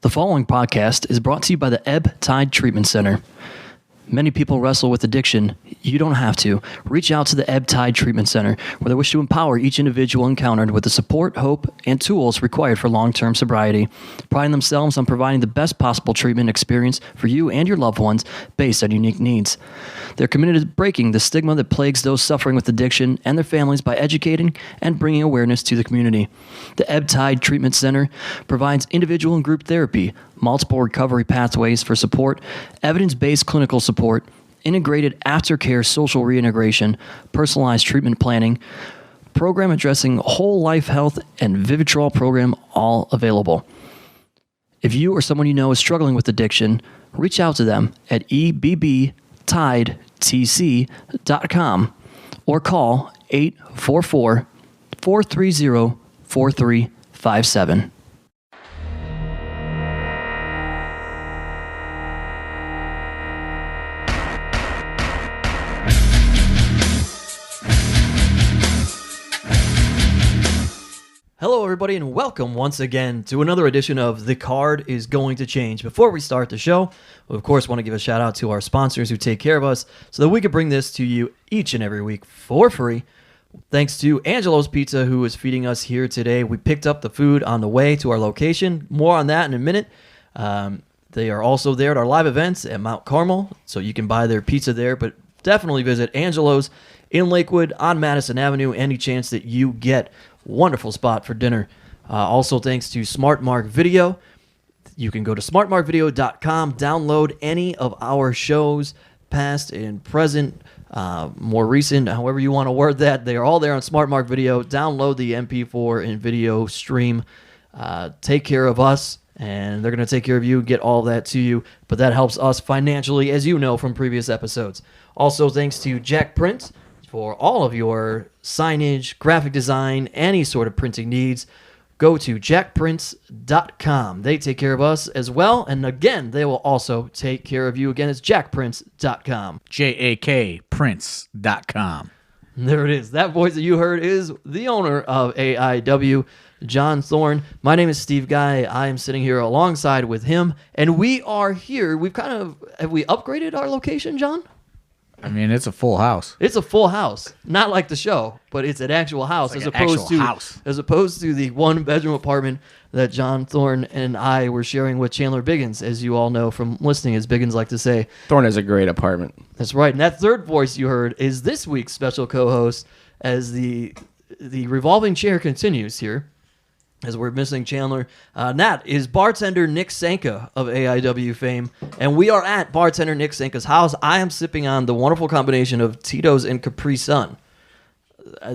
The following podcast is brought to you by the Ebb Tide Treatment Center. Many people wrestle with addiction. You don't have to. Reach out to the Ebb Tide Treatment Center, where they wish to empower each individual encountered with the support, hope, and tools required for long-term sobriety, priding themselves on providing the best possible treatment experience for you and your loved ones based on unique needs. They're committed to breaking the stigma that plagues those suffering with addiction and their families by educating and bringing awareness to the community. The Ebb Tide Treatment Center provides individual and group therapy, multiple recovery pathways for support, evidence-based clinical support, integrated aftercare social reintegration, personalized treatment planning, program addressing whole life health, and Vivitrol program, all available. If you or someone you know is struggling with addiction, reach out to them at ebbtidetc.com or call 844-430-4357. Hello, everybody, and welcome once again to another edition of The Card is Going to Change. Before we start the show, we, of course, want to give a shout out to our sponsors who take care of us so that we can bring this to you each and every week for free. Thanks to Angelo's Pizza, who is feeding us here today. We picked up the food on the way to our location. More on that in a minute. They are also there at our live events at Mount Carmel, so you can buy their pizza there, but definitely visit Angelo's in Lakewood on Madison Avenue any chance that you get. Wonderful spot for dinner. Also, thanks to Smart Mark Video. You can go to smartmarkvideo.com, download any of our shows, past and present, more recent, however you want to word that. They are all there on Smart Mark Video. Download the MP4 and video stream. Take care of us, and they're going to take care of you, get all that to you. But that helps us financially, as you know from previous episodes. Also, thanks to Jack Print for all of your signage, graphic design, any sort of printing needs. Go to jackprints.com. They take care of us as well. And again, they will also take care of you. Again, it's jackprints.com. JAKprints.com. There it is. That voice that you heard is the owner of AIW, John Thorne. My name is Steve Guy. I am sitting here alongside with him. And we are here. Have we upgraded our location, John? I mean, it's a full house. It's a full house, not like the show, but it's an actual house, It's as like opposed to the one-bedroom apartment that John Thorne and I were sharing with Chandler Biggins, as you all know from listening, as Biggins like to say. Thorne has a great apartment. That's right, and that third voice you heard is this week's special co-host, as the revolving chair continues here, as we're missing Chandler. That is bartender Nick Sanka of AIW fame. And we are at bartender Nick Sanka's house. I am sipping on the wonderful combination of Tito's and Capri Sun.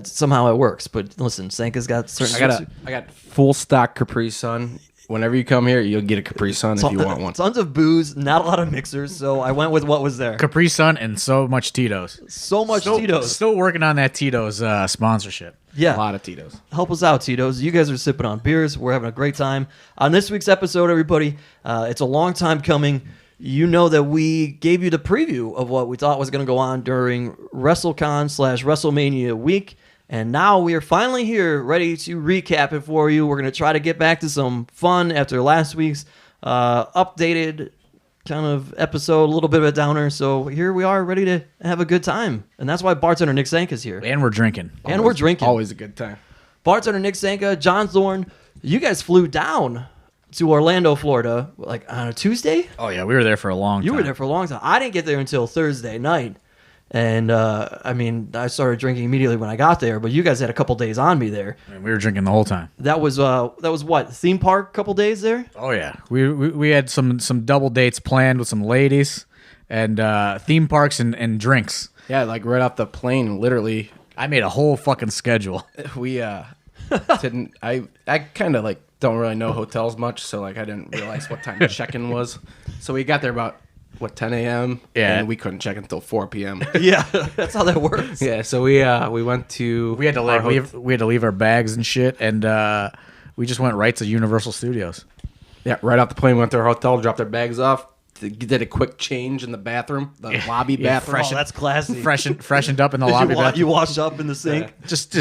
Somehow it works. But listen, Sanka's got certain... I got full stock Capri Sun. Whenever you come here, you'll get a Capri Sun if you want one. Tons of booze, not a lot of mixers, so I went with what was there. Capri Sun and so much Tito's. Tito's. Still working on that Tito's sponsorship. Yeah. A lot of Tito's. Help us out, Tito's. You guys are sipping on beers. We're having a great time. On this week's episode, everybody, it's a long time coming. You know that we gave you the preview of what we thought was going to go on during Wrestlecon/Wrestlemania week. And now we are finally here, ready to recap it for you. We're going to try to get back to some fun after last week's updated kind of episode, a little bit of a downer. So here we are, ready to have a good time. And that's why bartender Nick Sanka is here. And we're drinking. Always a good time. Bartender Nick Sanka, John Thorne, you guys flew down to Orlando, Florida, like on a Tuesday? Oh, yeah, we were there for a long time. You were there for a long time. I didn't get there until Thursday night. And, I started drinking immediately when I got there, but you guys had a couple days on me there. I mean, we were drinking the whole time. That was what, theme park couple days there? Oh, yeah. We had some double dates planned with some ladies and theme parks and drinks. Yeah, like right off the plane, literally. I made a whole fucking schedule. We didn't. I kind of like don't really know hotels much, so like I didn't realize what time check-in was. So we got there about 10 a.m. Yeah, and we couldn't check until 4 p.m. Yeah, that's how that works. Yeah, so we went to. We had to leave our bags and shit, and we just went right to Universal Studios. Yeah, right off the plane, went to our hotel, dropped our bags off, did a quick change in the bathroom, the lobby bathroom. Oh, that's classy. Freshened up in the lobby bathroom. You washed up in the sink. Just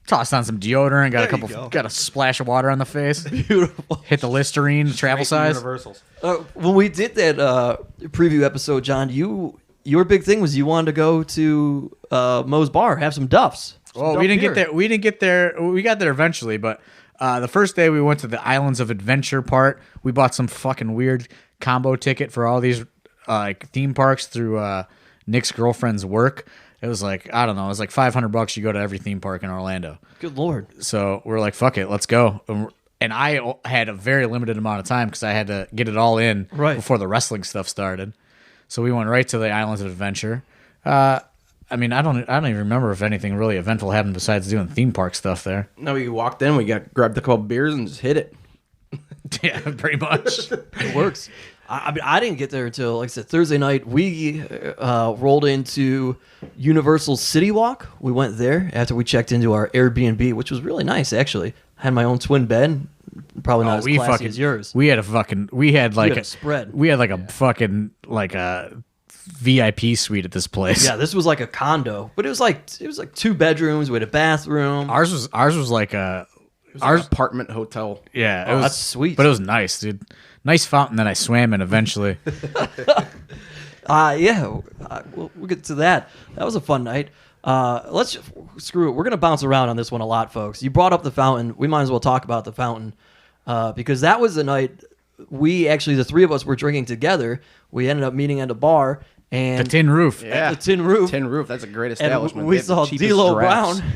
Tossed on some deodorant, There you go. got a splash of water on the face. Beautiful. Hit the Listerine, travel size. Universals. When we did that preview episode, John, your big thing was you wanted to go to Moe's Bar, have some Duffs. Well, we didn't get there. We didn't get there. We got there eventually, but the first day we went to the Islands of Adventure part. We bought some fucking weird combo ticket for all these like theme parks through Nick's girlfriend's work. It was like, I don't know, it was like $500. You go to every theme park in Orlando. Good Lord. So we're like, fuck it, let's go. And I had a very limited amount of time because I had to get it all in before the wrestling stuff started. So we went right to the Islands of Adventure. I mean, I don't even remember if anything really eventful happened besides doing theme park stuff there. No, we walked in, we grabbed a couple beers and just hit it. Yeah, pretty much. It works. I mean, I didn't get there until, like I said, Thursday night. We rolled into Universal City Walk. We went there after we checked into our Airbnb, which was really nice, actually. I had my own twin bed. Probably not as classy as yours. We had a spread. We had like a fucking like a VIP suite at this place. Yeah, this was like a condo, but it was like 2 bedrooms. We had a bathroom. Ours was like a Our apartment hotel. Yeah, Oh, that's sweet. But it was nice, dude. Nice fountain that I swam in eventually. We'll get to that. That was a fun night. Screw it. We're gonna bounce around on this one a lot, folks. You brought up the fountain. We might as well talk about the fountain because that was the night the 3 of us were drinking together. We ended up meeting at a bar and The Tin Roof. Yeah, the Tin Roof. Tin Roof. That's a great And establishment. we They have the saw cheapest D'Lo giraffes. Brown.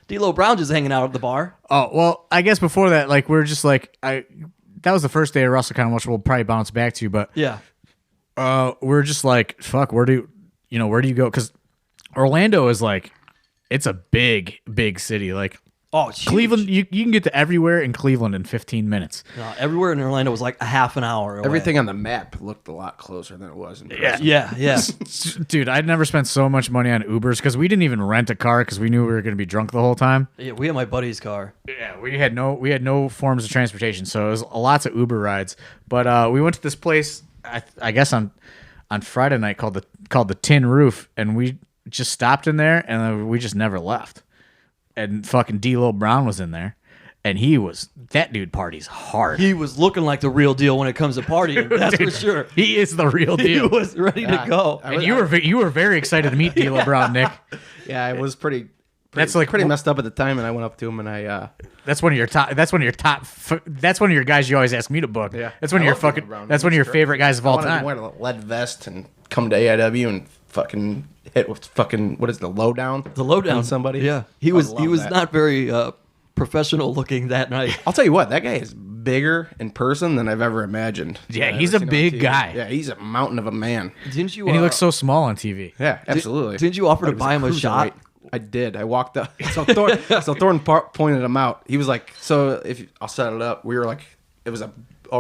D'Lo Brown just hanging out at the bar. Oh, well, I guess before that, like, we're just like, that was the first day of WrestleCon, which we'll probably bounce back to, but Yeah. we're just like, fuck, where do you go? Because Orlando is like, it's a big, big city. Like, Oh, it's huge. Cleveland, you can get to everywhere in Cleveland in 15 minutes. No, everywhere in Orlando was like a half an hour away. Everything on the map looked a lot closer than it was in person. Yeah. Dude, I'd never spent so much money on Ubers because we didn't even rent a car because we knew we were going to be drunk the whole time. Yeah, we had my buddy's car. Yeah, we had no forms of transportation, so it was lots of Uber rides. But we went to this place, I guess on Friday night called the Tin Roof, and we just stopped in there, and we just never left. And fucking D'Lo Brown was in there, and that dude parties hard. He was looking like the real deal when it comes to partying. That's Dude, for sure. He is the real He deal. was ready to go. And you were very excited to meet D'Lo Brown, Nick. Yeah, I was pretty That's like pretty messed up at the time, and I went up to him and I That's one of your guys you always ask me to book. Yeah. That's one of I your love D'Lo fucking. Brown. That's one of your favorite guys of all wanted time. to wear a lead vest and come to AIW and fucking hit with fucking what is the lowdown? The lowdown on somebody. Yeah, he I was love that. not very professional looking that night. I'll tell you what, that guy is bigger in person than I've ever imagined. Yeah, I've he's ever a seen on big TV. guy. Yeah, he's a mountain of a man. Didn't you? And he looks so small on TV. Yeah, absolutely. Didn't you offer to He was buy him a cruiserweight. shot? I did. I walked up. So Thorne pointed him out. He was like, "So I'll set it up." We were like, it was a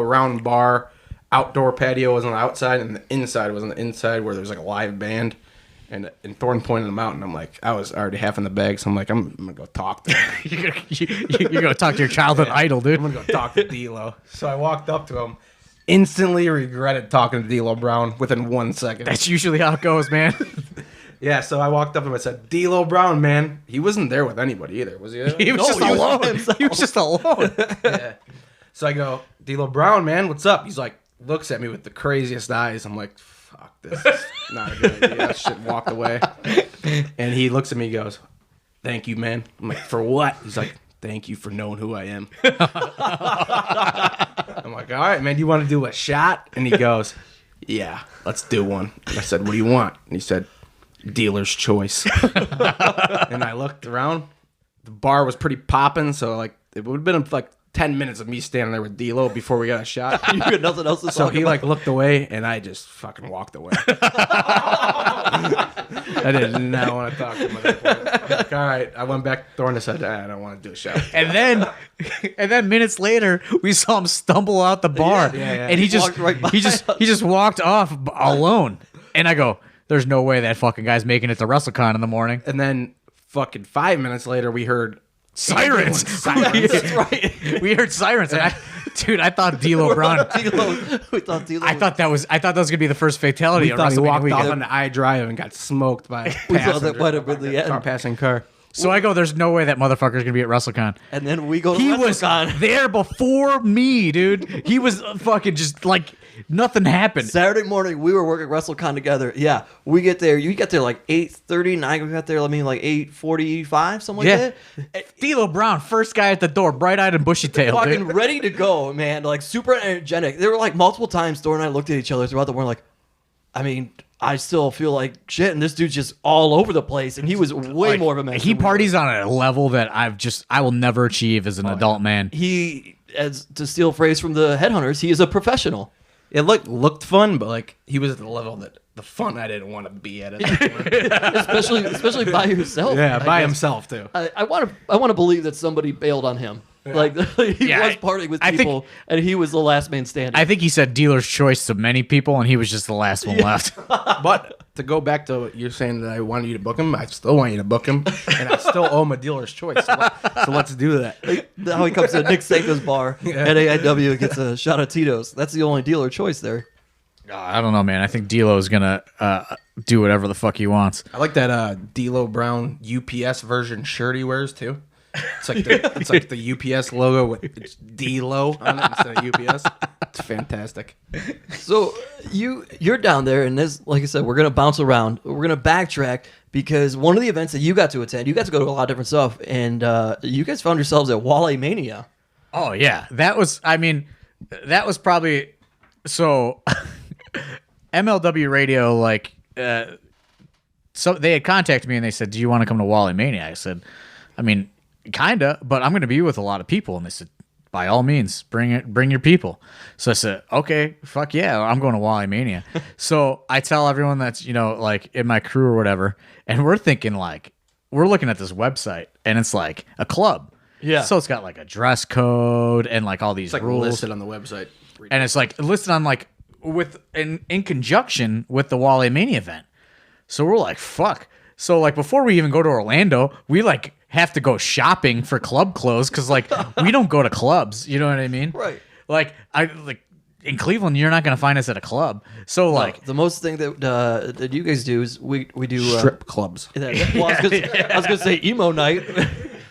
round bar, outdoor patio was on the outside, and the inside was on the inside where there was like a live band. And Thorne pointed him out, and I'm like, I was already half in the bag, so I'm like, I'm gonna go talk to him. You're gonna talk to your childhood idol, dude. I'm gonna go talk to D'Lo. So I walked up to him, instantly regretted talking to D'Lo Brown within 1 second. That's usually how it goes, man. Yeah, so I walked up to him and said, D'Lo Brown, man. He wasn't there with anybody either, was he? He was just alone. He was just alone. Yeah. So I go, D'Lo Brown, man, what's up? He's like, looks at me with the craziest eyes. I'm like, fuck, this is not a good idea. I should walk away. And he looks at me and goes, thank you, man. I'm like, for what? He's like, thank you for knowing who I am. I'm like, all right, man, you want to do a shot? And he goes, yeah, let's do one. And I said, what do you want? And he said, dealer's choice. And I looked around. The bar was pretty popping, so like it would have been like 10 minutes of me standing there with D'Lo before we got a shot. You had nothing else to So talk he about. like looked away, and I just fucking walked away. I did not want to talk to him at that point. I'm like, all right. I went back to Thorne and said, I don't want to do a shot. And then minutes later, we saw him stumble out the bar, Yeah. and he walked right by he just walked off alone. And I go, "There's no way that fucking guy's making it to WrestleCon in the morning." And then fucking 5 minutes later, we heard Sirens. That's right. We heard sirens, and I thought D'Lo Brown. We thought D'Lo. I thought that was gonna be the first fatality. we on thought he WrestleMania walked weekend. off on the I drive and got smoked by a We thought that passenger. might have been the end. Passing car. So I go, there's no way that motherfucker's gonna be at WrestleCon. And then we go to He was WrestleCon. there before me, dude. He was fucking just like nothing happened. Saturday morning, we were working WrestleCon together. Yeah, we get there. You get there like 8:39. We got there, like 8:45, something like that. D'Lo Brown, first guy at the door, bright-eyed and bushy-tailed. Fucking Dude. ready to go, man. Like super energetic. There were like multiple times Thorne and I looked at each other throughout the morning like, I mean, I still feel like shit, and this dude's just all over the place, and he was way more of a man. He parties on a level that I will never achieve as an adult man. He, as to steal a phrase from the Headhunters, he is a professional. It looked fun, but like he was at the level that the fun I didn't want to be at. especially by yourself. Yeah, I by guess. himself too. I want to believe that somebody bailed on him. Like he was partying with people, and he was the last man standing. I think he said dealer's choice to many people, and he was just the last one left. But to go back to what you're saying that I wanted you to book him, I still want you to book him, and I still owe him a dealer's choice. So let's do that. Now he comes to Nick Sanka's bar at AIW and gets a shot of Tito's. That's the only dealer choice there. I don't know, man. I think D'Lo is gonna do whatever the fuck he wants. I like that D'Lo Brown UPS version shirt he wears too. It's like the UPS logo with it's D'Lo on it instead of UPS. It's fantastic. So you're down there, and this, like I said, we're gonna bounce around. We're gonna backtrack because one of the events that you got to attend, you got to go to a lot of different stuff, and you guys found yourselves at Walemania. Oh yeah, that was probably so. MLW Radio, like, so they had contacted me and they said, "Do you want to come to Walemania?" I said, "I mean, kinda, but I'm going to be with a lot of people." And they said, "By all means, bring your people." So I said, "Okay, fuck yeah, I'm going to Walemania." So I tell everyone that's like in my crew or whatever, and we're thinking like we're looking at this website and it's like a club. Yeah. So it's got like a dress code and like all these It's like rules listed on the website. and it's like listed on like in conjunction with the Walemania event. So we're like, fuck. So like before we even go to Orlando, we like have to go shopping for club clothes because like we don't go to clubs. You know what I mean? Right. Like in Cleveland, you're not gonna find us at a club. So like The most thing that you guys do is we do Strip clubs. Well, I was gonna say emo night.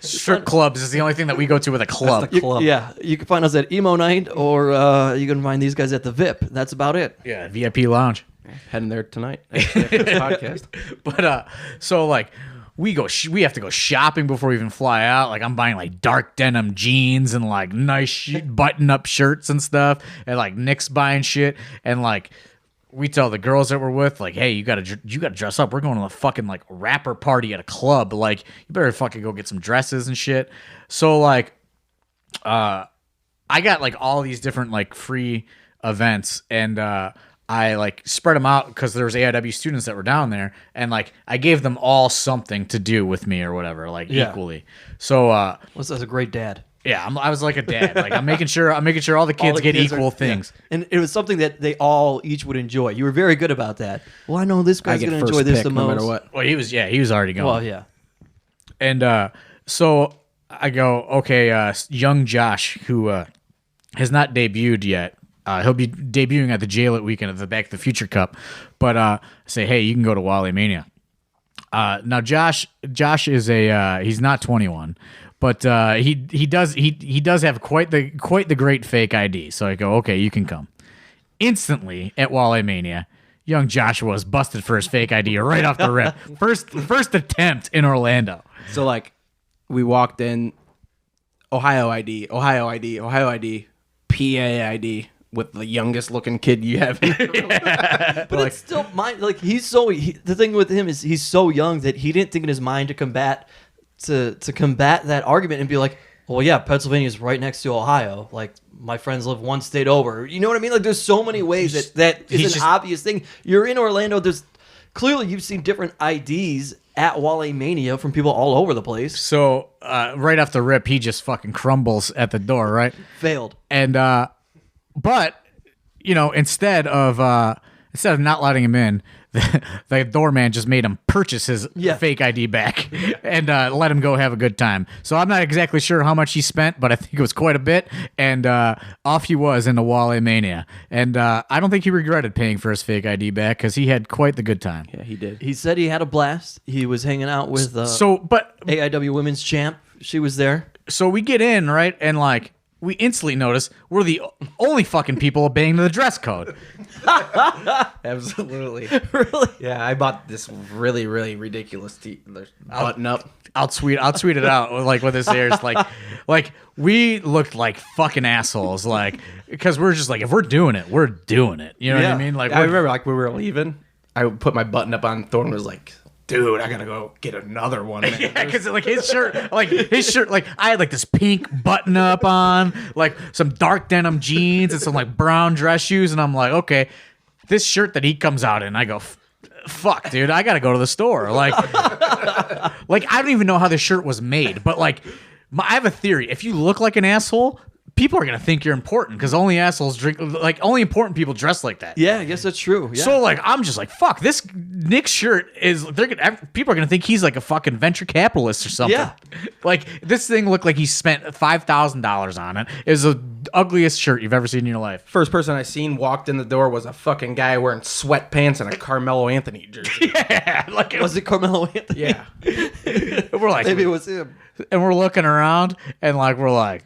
strip clubs is the only thing that we go to with a club. Club. Yeah, you can find us at emo night, or you can find these guys at the VIP. That's about it. Yeah, VIP lounge. Heading there tonight. After this podcast. But so like we have to go shopping before we even fly out. Like I'm buying like dark denim jeans and like nice button-up shirts and stuff, and like Nick's buying shit, and like we tell the girls that we're with, like, hey, you gotta dress up. We're going to a fucking like rapper party at a club. Like, you better fucking go get some dresses and shit. So like, I got like all these different like free events, and I like spread them out because there was AIW students that were down there, and like I gave them all something to do with me or whatever, like equally. So, Well, that's a great dad. yeah, I was like a dad. Like I'm making sure all the kids get equal things. Yeah. And it was something that they all each would enjoy. You were very good about that. Well, I know this I guy's get going to first enjoy this pick the no most. matter what. Well, he was already going. Well, yeah. And so I go, okay, young Josh, who has not debuted yet. He'll be debuting at the Jail It weekend at the Back to the Future Cup. But I say, hey, you can go to Walemania. Now Josh is he's not 21, but he does have quite the great fake ID. So I go, okay, you can come. Instantly at Walemania, young Joshua was busted for his fake ID right off the rip. First attempt in Orlando. So like we walked in, Ohio ID, PA ID with the youngest looking kid you have. But it's still like the thing with him is he's so young that he didn't think in his mind to combat that argument and be like, well, yeah, Pennsylvania is right next to Ohio. Like my friends live one state over. You know what I mean? Like there's so many ways that is an obvious thing. You're in Orlando. There's clearly you've seen different IDs at Walemania from people all over the place. So right off the rip, he just fucking crumbles at the door, right? Failed. And but instead of instead of not letting him in, the doorman just made him purchase his fake ID back and let him go have a good time. So I'm not exactly sure how much he spent, but I think it was quite a bit. And off he was into Walemania. And I don't think he regretted paying for his fake ID back because he had quite the good time. Yeah, he did. He said he had a blast. He was hanging out with AIW Women's Champ. She was there. So we get in, right? And like, we instantly notice we're the only fucking people obeying the dress code. Absolutely. Really? Yeah, I bought this really, really ridiculous button up. I'll tweet it out like with this ears like we looked like fucking assholes, like because we're just like, if we're doing it, we're doing it. You know what I mean? Like I remember like when we were leaving, I put my button up on. Thorne was like, dude, I gotta go get another one. Man. Yeah, because like his shirt, like I had like this pink button up on, like some dark denim jeans and some like brown dress shoes, and I'm like, okay, this shirt that he comes out in, I go, fuck, dude, I gotta go to the store. Like, like I don't even know how this shirt was made, but like, I have a theory. If you look like an asshole, people are gonna think you're important because only assholes drink. Like only important people dress like that. Yeah, I guess that's true. Yeah. So like, I'm just like, fuck. This Nick's shirt is. People are gonna think he's like a fucking venture capitalist or something. Yeah. Like this thing looked like he spent $5,000 on it. It was the ugliest shirt you've ever seen in your life. First person I seen walked in the door was a fucking guy wearing sweatpants and a Carmelo Anthony jersey. Yeah. Like was it Carmelo Anthony? Yeah. We're like, Maybe it was him. and we're looking around and like we're like.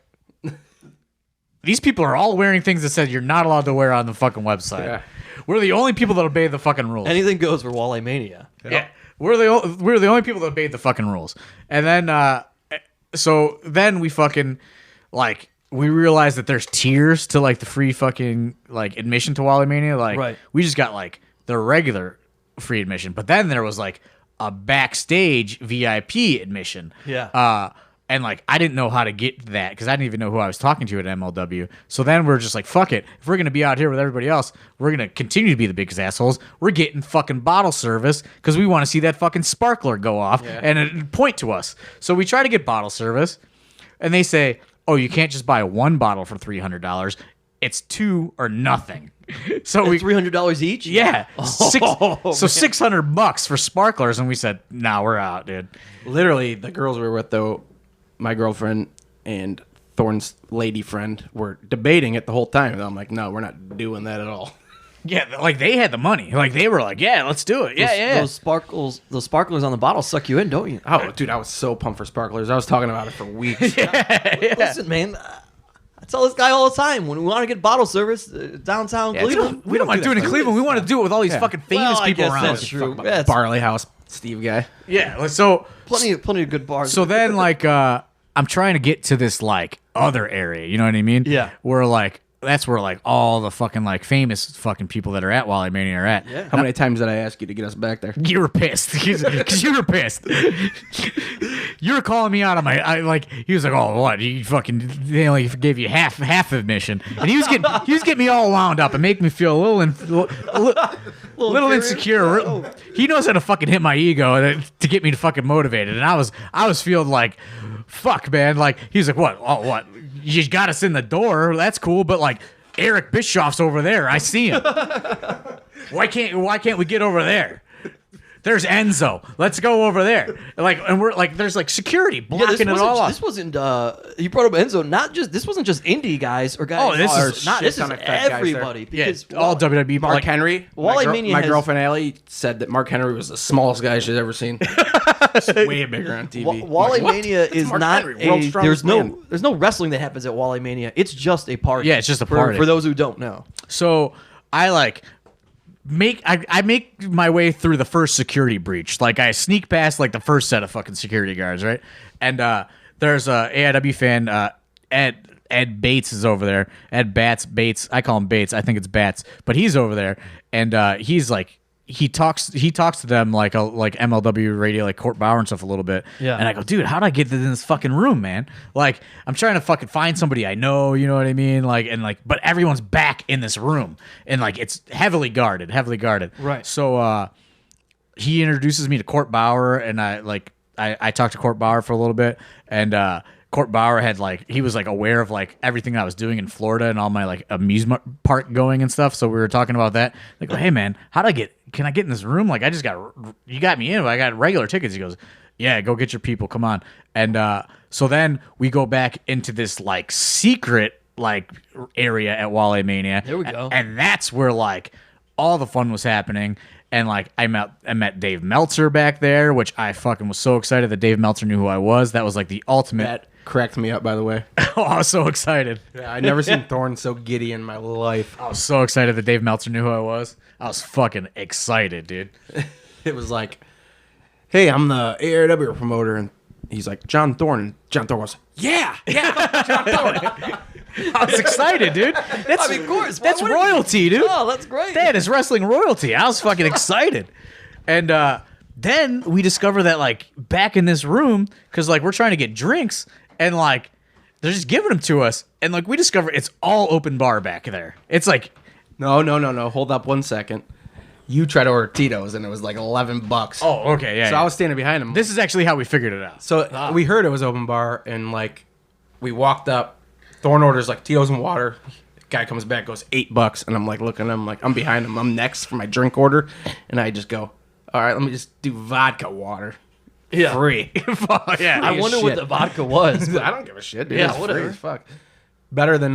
These people are all wearing things that said you're not allowed to wear on the fucking website. Yeah. We're the only people that obey the fucking rules. Anything goes for Walemania. Yeah. We're the only people that obey the fucking rules. And then so then we fucking like we realized that there's tiers to like the free fucking like admission to Walemania. Like right. We just got like the regular free admission, but then there was like a backstage VIP admission. Yeah. And like I didn't know how to get that because I didn't even know who I was talking to at MLW. So then we're just like, fuck it. If we're gonna be out here with everybody else, we're gonna continue to be the biggest assholes. We're getting fucking bottle service because we want to see that fucking sparkler go off and it point to us. So we try to get bottle service, and they say, "Oh, you can't just buy one bottle for $300. It's two or nothing." So we $300 each. Yeah, $600 for sparklers, and we said, "Nah, we're out, dude." Literally, the girls we were with though. My girlfriend and Thorne's lady friend were debating it the whole time. And I'm like, no, we're not doing that at all. Yeah, like they had the money. Like they were like, yeah, let's do it. Yeah. Those sparklers on the bottle suck you in, don't you? Oh, dude, I was so pumped for sparklers. I was talking about it for weeks. Listen, man. I tell this guy all the time when we want to get bottle service downtown Cleveland. We don't want to do it in Cleveland. We want to do it with all these fucking famous people around. That's true. Barley House, Steve guy. Yeah, so plenty of good bars. So then, like, I'm trying to get to this like other area. You know what I mean? Yeah. Where like that's where like all the fucking like famous fucking people that are at Walemania are at. Yeah. How many times did I ask you to get us back there? You were pissed because you were pissed. You were calling me out on like he was like, oh what, you fucking, they only gave you half admission, and he was getting me all wound up and make me feel a little insecure. He knows how to fucking hit my ego to get me to fucking motivated, and I was feeling like, fuck man, like he's like, what you got us in the door, that's cool, but like Eric Bischoff's over there, I see him. Why can't we get over there? There's Enzo. Let's go over there. Like, and we're like, there's like security blocking it all up. This wasn't. You brought up Enzo. This wasn't just indie guys or guys. Oh, this is everybody. Because all WWE. Mark Henry. My girlfriend Allie said that Mark Henry was the smallest guy she's ever seen. Way bigger on TV. Walemania is not Henry, there's no wrestling that happens at Walemania. It's just a party. Yeah, it's just a party for those who don't know. So I make my way through the first security breach. Like I sneak past like the first set of fucking security guards, right? And there's a AIW fan, Ed Bates is over there. Ed Bates. I call him Bates. I think it's Bats, but he's over there, and he's like he talks to them like MLW radio, like Court Bauer and stuff a little bit. Yeah. And I go, dude, how'd I get in this fucking room, man? Like I'm trying to fucking find somebody I know, you know what I mean? Like, and like, but everyone's back in this room, and like it's heavily guarded. Right. So he introduces me to Court Bauer, and I talked to Court Bauer for a little bit, and Court Bauer had he was aware of everything I was doing in Florida and all my amusement park going and stuff. So we were talking about that. Like, hey man, can I get in this room? Like, you got me in, but I got regular tickets. He goes, yeah, go get your people. Come on. And so then we go back into this secret area at Walemania. There we go. And that's where all the fun was happening. And I met Dave Meltzer back there, which I fucking was so excited that Dave Meltzer knew who I was. That was the ultimate. That cracked me up, by the way. Oh, I was so excited. Yeah, I never seen Thorne so giddy in my life. I was so excited that Dave Meltzer knew who I was. I was fucking excited, dude. It was like, hey, I'm the AIW promoter, and he's like, John Thorne. And John Thorne goes, yeah, John Thorne. I was excited, dude. of course. That's royalty, dude. Oh, that's great. That is wrestling royalty. I was fucking excited. And then we discover that back in this room, because we're trying to get drinks, and they're just giving them to us, and we discover it's all open bar back there. It's No. Hold up 1 second. You tried to order Tito's, and it was $11. Oh, okay, yeah. So yeah. I was standing behind him. This is actually how we figured it out. So we heard it was open bar, and we walked up. Thorne orders Tito's and water. Guy comes back, goes $8, and I'm looking at him, I'm behind him. I'm next for my drink order, and I just go, all right, let me just do vodka water. Yeah. Free. Yeah. I wonder what shit. the vodka was. I don't give a shit, dude. Yeah, It's whatever. free as fuck. Better than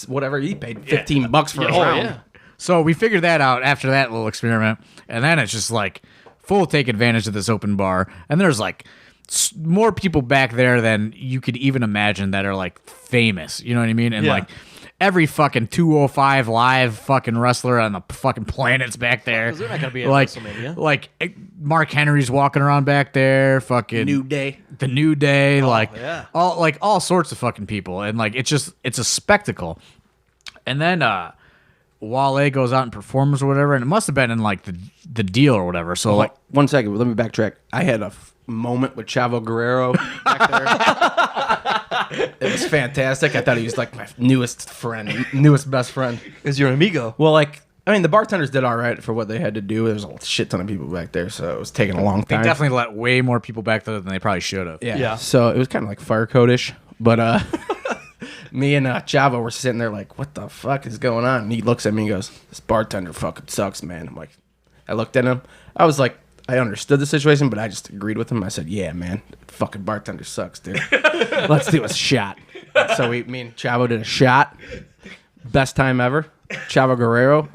whatever he paid, $15 for a Oh, round. yeah. So we figured that out after that little experiment, and then it's just full take advantage of this open bar, and there's more people back there than you could even imagine that are famous. You know what I mean? And Yeah. every fucking 205 live fucking wrestler on the fucking planet's back there. 'Cause they're not gonna be at WrestleMania. Mark Henry's walking around back there. Fucking New Day. the New Day. yeah. all sorts of fucking people, and it's a spectacle. And then Wale goes out and performs or whatever, and it must have been in the deal or whatever. So 1 second, let me backtrack. I had a moment with Chavo Guerrero back there. It was fantastic. I thought he was my newest best friend. Is your amigo? Well, the bartenders did all right for what they had to do. There was a shit ton of people back there, so it was taking a long they time. definitely let way more people back there than they probably should have. Yeah. So it was kind of fire code-ish, but me and Chavo were sitting there what the fuck is going on? And he looks at me and goes, this bartender fucking sucks, man. I'm I looked at him. I was I understood the situation, but I just agreed with him. I said, yeah, man, fucking bartender sucks, dude. Let's do a shot. So me and Chavo did a shot. Best time ever. Chavo Guerrero,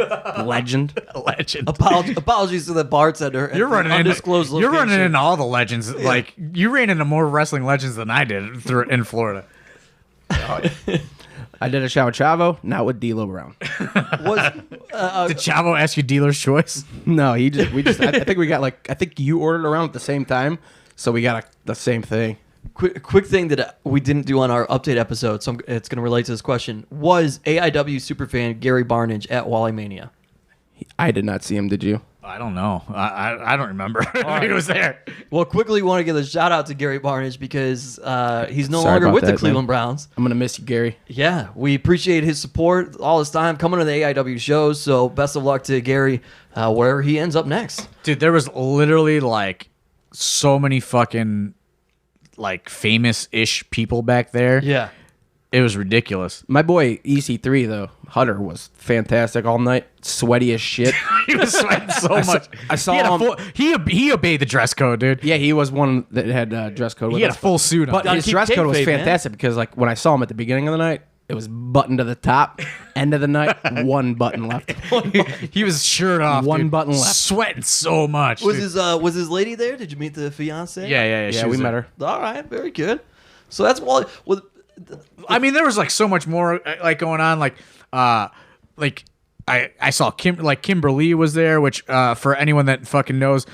legend. Legend. Apologies to the bartender. You're running undisclosed into, you're running location. into all the legends. You ran into more wrestling legends than I did in Florida. I did a shot with Chavo, not with D'Lo Brown. Did Chavo ask you dealer's choice? No, I think we got I think you ordered around at the same time, so we got the same thing. Quick thing that we didn't do on our update episode, so it's going to relate to this question. Was AIW superfan Gary Barnage at Walemania? I did not see him, did you? I don't know. I don't remember if he was there. Well, quickly want to give a shout out to Gary Barnage because he's no Sorry longer about with the that, Cleveland man. Browns. I'm going to miss you, Gary. Yeah, we appreciate his support all this time coming to the AIW shows. So best of luck to Gary wherever he ends up next. Dude, there was literally so many fucking famous-ish people back there. Yeah. It was ridiculous. My boy EC3, though, Hutter, was fantastic all night. Sweaty as shit. He was sweating so much. I saw him. He obeyed the dress code, dude. Yeah, he was one that had dress code. He with had a us. full suit on. But Gotta his keep dress code was kayfabe, man. fantastic because, when I saw him at the beginning of the night, it was button to the top. End of the night, one button left. He was shirt off. One dude. button left. Sweating so much. Was dude. his lady there? Did you meet the fiance? Yeah. Yeah, she we was met there. her. All right, very good. So that's Wally. Well, I mean, there was so much more going on. I saw Kimberly was there, which for anyone that fucking knows,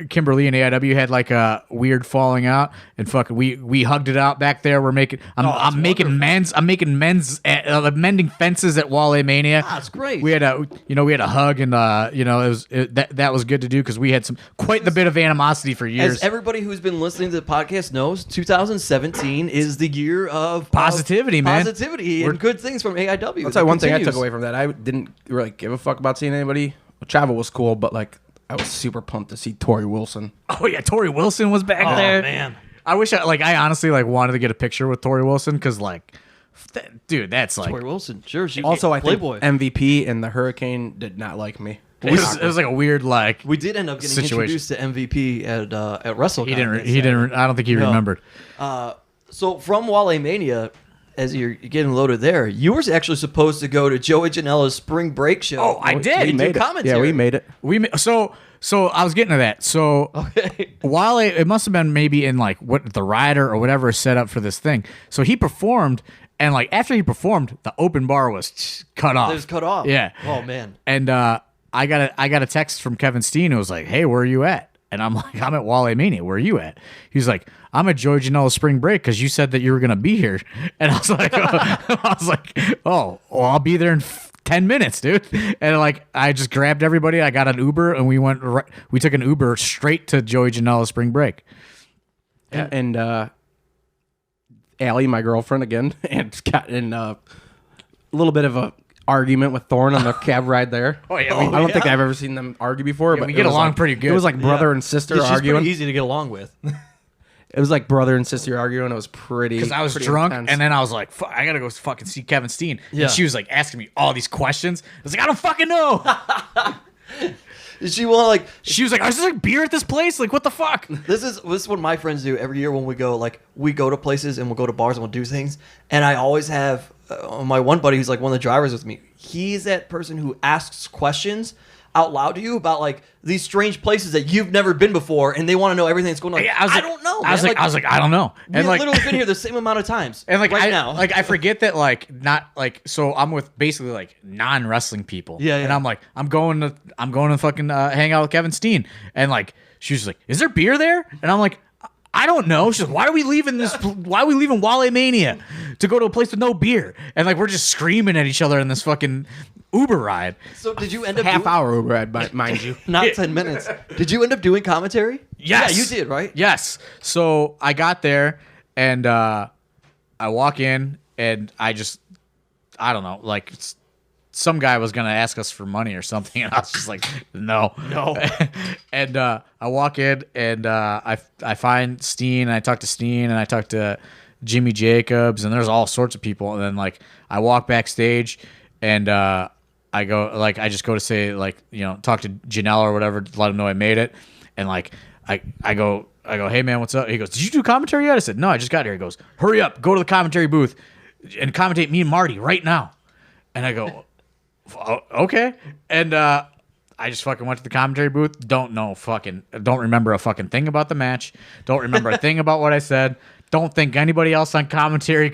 Kimberly and AIW had a weird falling out, and fucking we hugged it out back there. I'm making men's mending fences at Walemania. That's great. We had a hug, and that was good to do because we had quite the bit of animosity for years. as everybody who's been listening to the podcast knows, 2017 is the year of Positivity, man. Positivity and good things from AIW. That's one thing I took Continues. away from that. I didn't really give a fuck about seeing anybody. Chavo was cool, but I was super pumped to see Tori Wilson. Oh yeah, Tori Wilson was back there. Man. I wish I honestly wanted to get a picture with Tori Wilson because dude, that's like Tori Wilson, sure. She Also, I think Playboy. MVP and the Hurricane did not like me. it was like a weird We did end up getting situation. introduced to MVP at Wrestlecon. He didn't. I don't think he remembered. So from Walemania, as you're getting loaded there, you were actually supposed to go to Joey Janela's spring break show. Oh, I did. We We did commentary. Yeah, we made it. So I was getting to that. So Okay. while it must have been maybe in what the rider or whatever is set up for this thing. So he performed, and after he performed, the open bar was cut off. It was cut off. Yeah. Oh man. And I got a text from Kevin Steen who was like, "Hey, where are you at?" And I'm like, "I'm at Walemania. Where are you at?" He's like, "I'm at Joey Janela's spring break because you said that you were gonna be here." And I was like, "Oh, well, I'll be there in 10 minutes, dude." And I just grabbed everybody. I got an Uber and we took an Uber straight to Joey Janela's spring break. And Allie, my girlfriend, again, and got in a little bit of a argument with Thorne on the cab ride there. Oh, yeah, I don't think I've ever seen them argue before, but we it get was along pretty good. It was like brother and sister She's arguing. pretty easy to get along with. It was like brother and sister arguing. It was pretty. Because I was pretty drunk, intense. and then I was like, I gotta go fucking see Kevin Steen. Yeah. And she was asking me all these questions. I was like, I don't fucking know. Did she want She was like, is there beer at this place? What the fuck? This is what my friends do every year when we go. We go to places and we'll go to bars and we'll do things. And I always have my one buddy who's one of the drivers with me. He's that person who asks questions out loud to you about these strange places that you've never been before, and they want to know everything that's going on. Yeah, I don't know. I was man. like, I don't know. We've literally been here the same amount of times. And right now, I forget that so I'm with basically non-wrestling people. Yeah, yeah. And I'm going to fucking hang out with Kevin Steen, and she was like, is there beer there? And I'm like, I don't know. She's like, why are we leaving Walemania to go to a place with no beer? And we're just screaming at each other in this fucking Uber ride. so did you end up half doing, hour Uber ride, mind you. not 10 minutes? Did you end up doing commentary? Yes. Yeah, you did, right? Yes. So I got there and I walk in and I don't know, some guy was going to ask us for money or something. And I was just like, no. And I walk in and I find Steen, and I talk to Steen, and I talk to Jimmy Jacobs, and there's all sorts of people. And then I walk backstage and I go, I just go to say, talk to Janela or whatever to let him know I made it. And I go, hey man, what's up? He goes, did you do commentary yet? I said, no, I just got here. He goes, hurry up, go to the commentary booth and commentate me and Marty right now. And I go, okay. And I just fucking went to the commentary booth. Don't remember a fucking thing about the match. Don't remember a thing about what I said. Don't think anybody else on commentary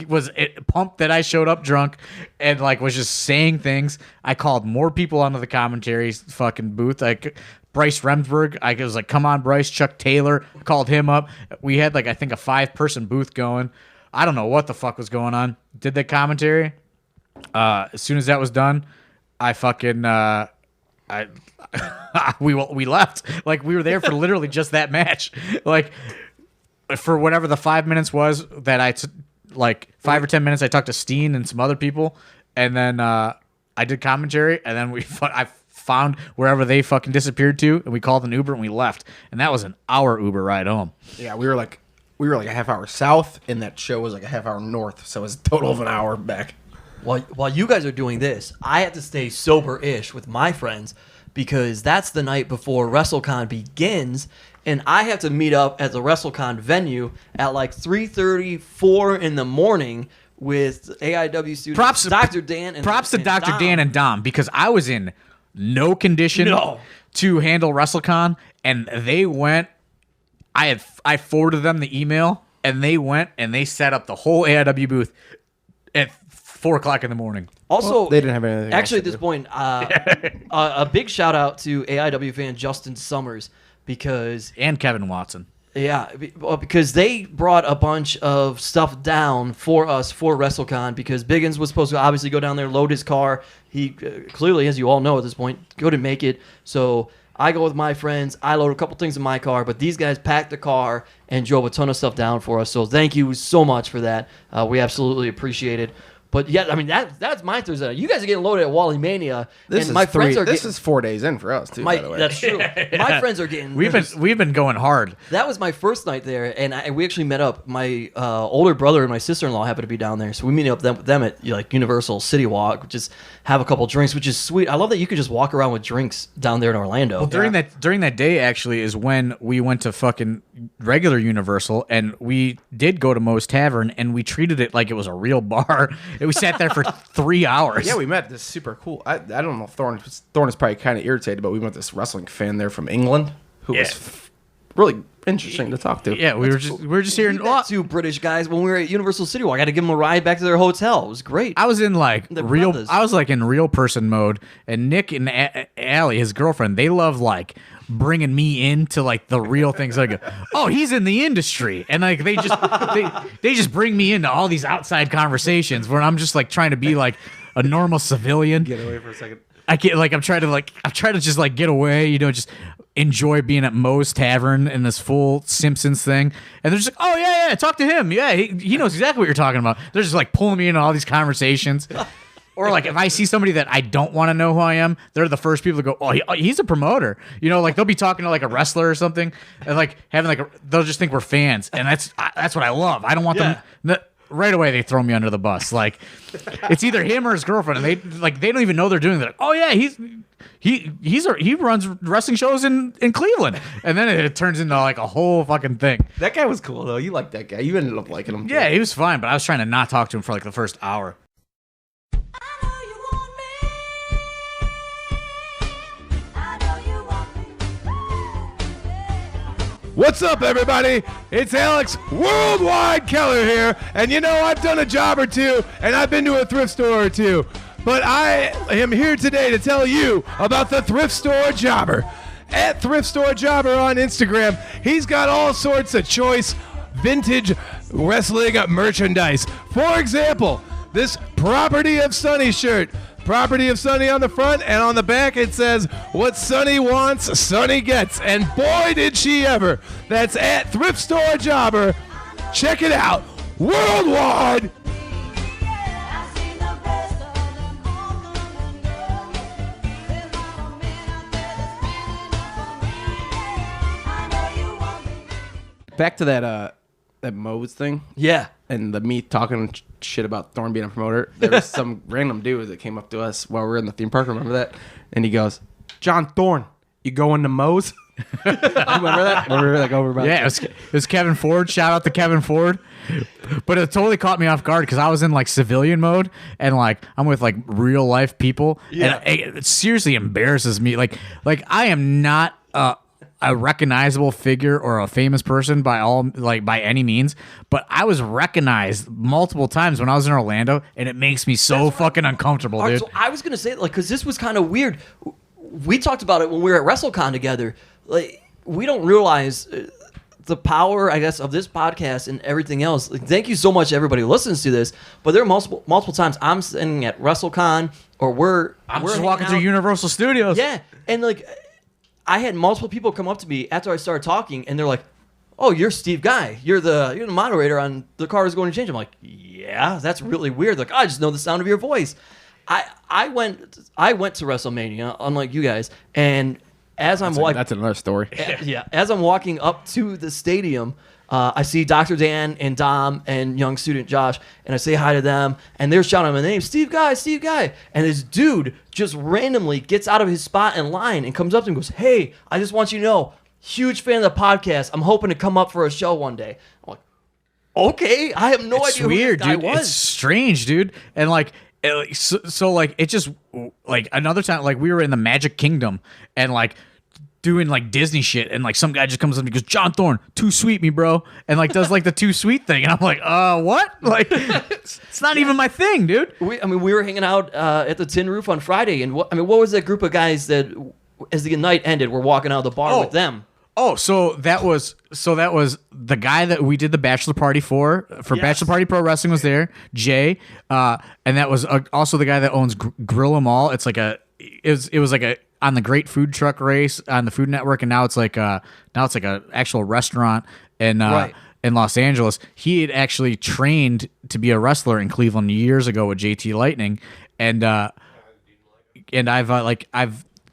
was pumped that I showed up drunk and was just saying things. I called more people onto the commentary fucking booth. Bryce Remsburg, I was like, come on, Bryce. Chuck Taylor, called him up. We had I think a 5-person booth going. I don't know what the fuck was going on. Did the commentary. As soon as that was done, I fucking we left. We were there for literally just that match. For whatever the 5 minutes was that 5 or 10 minutes, I talked to Steen and some other people, and then I did commentary, and then I found wherever they fucking disappeared to, and we called an Uber and we left, and that was an hour Uber ride home. Yeah, we were a half hour south, and that show was a half hour north, so it was a total of an hour back. While you guys are doing this, I have to stay sober-ish with my friends because that's the night before Wrestlecon begins, and I have to meet up at the Wrestlecon venue at 3:30, 4 in the morning with AIW students, Props Dr. Dan, and props to and Dr. Dom. Dan and Dom, because I was in no condition to handle WrestleCon, and they went. I forwarded them the email, and they went and they set up the whole AIW booth at 4:00 in the morning. Also, They didn't have anything Actually, else at to this do. point, a big shout out to AIW fan Justin Summers because And Kevin Watson. because they brought a bunch of stuff down for us for WrestleCon because Biggins was supposed to obviously go down there, load his car. He clearly, as you all know at this point, couldn't make it. So I go with my friends. I load a couple things in my car, but these guys packed the car and drove a ton of stuff down for us. So thank you so much for that. We absolutely appreciate it. But yeah, I mean that's my Thursday night. You guys are getting loaded at Walemania, This and is my friends are This getting. is 4 days in for us too. By the way, That's true. My friends are getting. We've been going hard. That was my first night there, and we actually met up. My older brother and my sister-in-law happened to be down there, so we meet up them at like Universal City Walk, just have a couple drinks, which is sweet. I love that you could just walk around with drinks down there in Orlando. During that day actually is when we went to fucking regular Universal, and we did go to Moe's Tavern, and we treated it like it was a real bar. And we sat there for 3 hours. yeah, we met this super cool. I don't know if Thorne is probably kind of irritated, but we met this wrestling fan there from England who was really interesting to talk to. Yeah, we were just hearing. We met two British guys when we were at Universal City Walk. I had to give them a ride back to their hotel. It was great. I was in like They're real. brothers. I was like in real person mode, and Nick and Allie, his girlfriend, they love like bringing me into like the real things. Like, oh, he's in the industry, and like they just bring me into all these outside conversations where I'm just like trying to be like a normal civilian. Get away for a second. I can't I'm trying to just like get away, just enjoy being at Moe's Tavern in this full Simpsons thing. And they're just like, oh yeah, talk to him. Yeah, he knows exactly what you're talking about. They're just like pulling me into all these conversations. Or like if I see somebody that I don't want to know who I am, they're the first people to go, oh, he's a promoter. Like they'll be talking to like a wrestler or something, and like having like they'll just think we're fans, and that's what I love. I don't want them. Right away they throw me under the bus. Like it's either him or his girlfriend, and they don't even know they're doing it. They're like, oh yeah, he runs wrestling shows in Cleveland, and then it turns into like a whole fucking thing. That guy was cool though. You liked that guy. You ended up liking him. Yeah, he was fine, but I was trying to not talk to him for like the first hour. What's up, everybody? It's Alex Worldwide Keller here, and I've done a job or two, and I've been to a thrift store or two, but I am here today to tell you about the Thrift Store Jobber. At Thrift Store Jobber on Instagram, he's got all sorts of choice vintage wrestling merchandise. For example, this Property of Sunny shirt. Property of Sunny on the front, and on the back it says, what Sunny wants, Sunny gets. And boy, did she ever. That's at Thrift Store Jobber. Check it out. Worldwide. Back to that Moe's thing. yeah. And me talking shit about Thorne being a promoter. There was some random dude that came up to us while we were in the theme park. Remember that? And he goes, John Thorne, you going to Moe's? Remember that? When we were like over about Yeah, it was Kevin Ford. Shout out to Kevin Ford. But it totally caught me off guard because I was in like civilian mode and like I'm with like real life people. Yeah. And it seriously embarrasses me. Like I am not a recognizable figure or a famous person by any means, but I was recognized multiple times when I was in Orlando, and it makes me so fucking uncomfortable, All right, dude. so I was gonna say, like, because this was kind of weird. We talked about it when we were at Wrestlecon together. Like, we don't realize the power, I guess, of this podcast and everything else. Like, thank you so much, everybody who listens to this. But there are multiple times I'm sitting at Wrestlecon, or I'm we're just hanging walking through out. Universal Studios. Yeah, and like, I had multiple people come up to me after I started talking, and they're like, "Oh, you're Steve Guy. You're the moderator on The Card Is Going to Change." I'm like, "Yeah, that's really weird." Like, I just know the sound of your voice. I went to WrestleMania, unlike you guys, and as I'm walking, That's another story. yeah, as I'm walking up to the stadium, I see Dr. Dan and Dom and young student Josh, and I say hi to them, and they're shouting my name, Steve Guy, and this dude just randomly gets out of his spot in line and comes up to me and goes, "Hey, I just want you to know, huge fan of the podcast. I'm hoping to come up for a show one day." I'm like, "Okay, I have no It's idea weird, who this guy dude. was." It's strange, dude. And like, so like it just like another time, like we were in the Magic Kingdom and like doing like Disney shit, and like some guy just comes up and goes, "John Thorne, too sweet me, bro," and like does like the too sweet thing, and I'm like, what? Like, it's not even my thing, dude. We were hanging out at the Tin Roof on Friday, and what was that group of guys that, as the night ended, were walking out of the bar with them? Oh, so that was the guy that we did the bachelor party for Yes. Bachelor Party Pro Wrestling was there, Jay, and that was also the guy that owns Grill 'Em All. It's like it was like a on the Great Food Truck Race on the Food Network, and now it's like a actual restaurant, and Right. in Los Angeles. He had actually trained to be a wrestler in Cleveland years ago with JT Lightning, and I've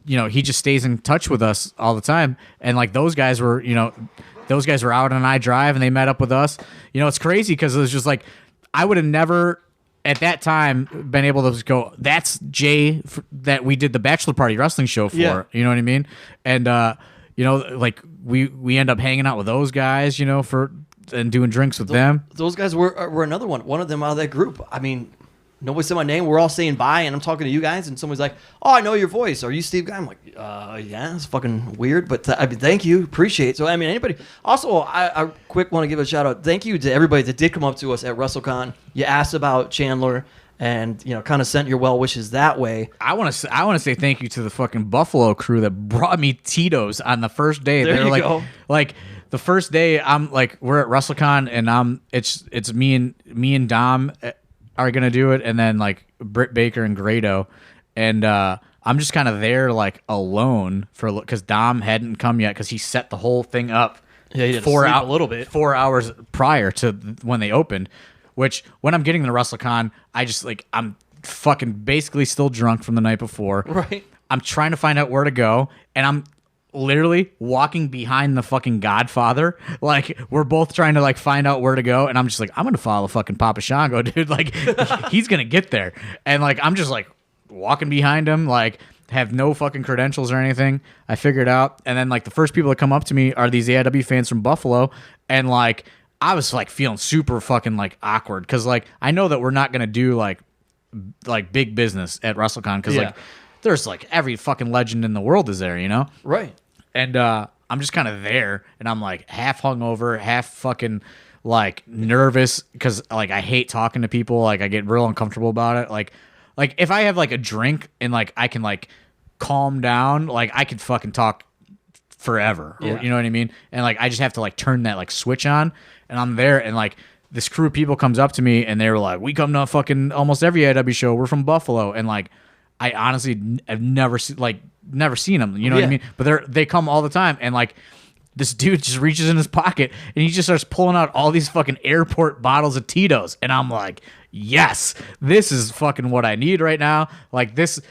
he just stays in touch with us all the time, and like those guys were out on I Drive and they met up with us. It's crazy because it was just like I would have never at that time been able to just go, that's Jay that we did the bachelor party wrestling show for. Yeah. You know what I mean? And like we end up hanging out with those guys, and doing drinks with them. Those guys were another one of them out of that group. I mean, nobody said my name. We're all saying bye, and I'm talking to you guys, and somebody's like, "Oh, I know your voice. Are you Steve Guy?" I'm like, "Yeah, it's fucking weird, but I mean, thank you, appreciate it." So, I mean, anybody. Also, I quick want to give a shout out. Thank you to everybody that did come up to us at WrestleCon. You asked about Chandler, and kind of sent your well wishes that way. I want to say thank you to the fucking Buffalo crew that brought me Tito's on the first day. There They're you like, go. like the first day, I'm like, we're at WrestleCon, and it's me and Dom are gonna do it, and then like Britt Baker and Grado, and I'm just kind of there like alone because Dom hadn't come yet because he set the whole thing up. Yeah, he did sleep a little bit. 4 hours prior to when they opened. Which when I'm getting to WrestleCon, I'm fucking basically still drunk from the night before. Right. I'm trying to find out where to go, and I'm literally walking behind the fucking Godfather. Like, we're both trying to like find out where to go, and I'm just like, I'm gonna follow fucking Papa Shango, dude. Like, he's gonna get there, and like I'm just like walking behind him, like have no fucking credentials or anything. I figured out, and then like the first people that come up to me are these AIW fans from Buffalo, and like I was like feeling super fucking like awkward because like I know that we're not gonna do like big business at WrestleCon because like there's like every fucking legend in the world is there, Right. And I'm just kind of there, and I'm like half hungover, half fucking like nervous because like I hate talking to people. Like I get real uncomfortable about it. Like if I have like a drink and like I can like calm down, like I could fucking talk forever. Yeah. You know what I mean? And like I just have to like turn that like switch on, and I'm there, and like this crew of people comes up to me, and they were like, "We come to fucking almost every AIW show. We're from Buffalo," and like I honestly have never seen them. You know what I mean? But they come all the time, and like this dude just reaches in his pocket and he just starts pulling out all these fucking airport bottles of Tito's, and I'm like, yes, this is fucking what I need right now. Like this,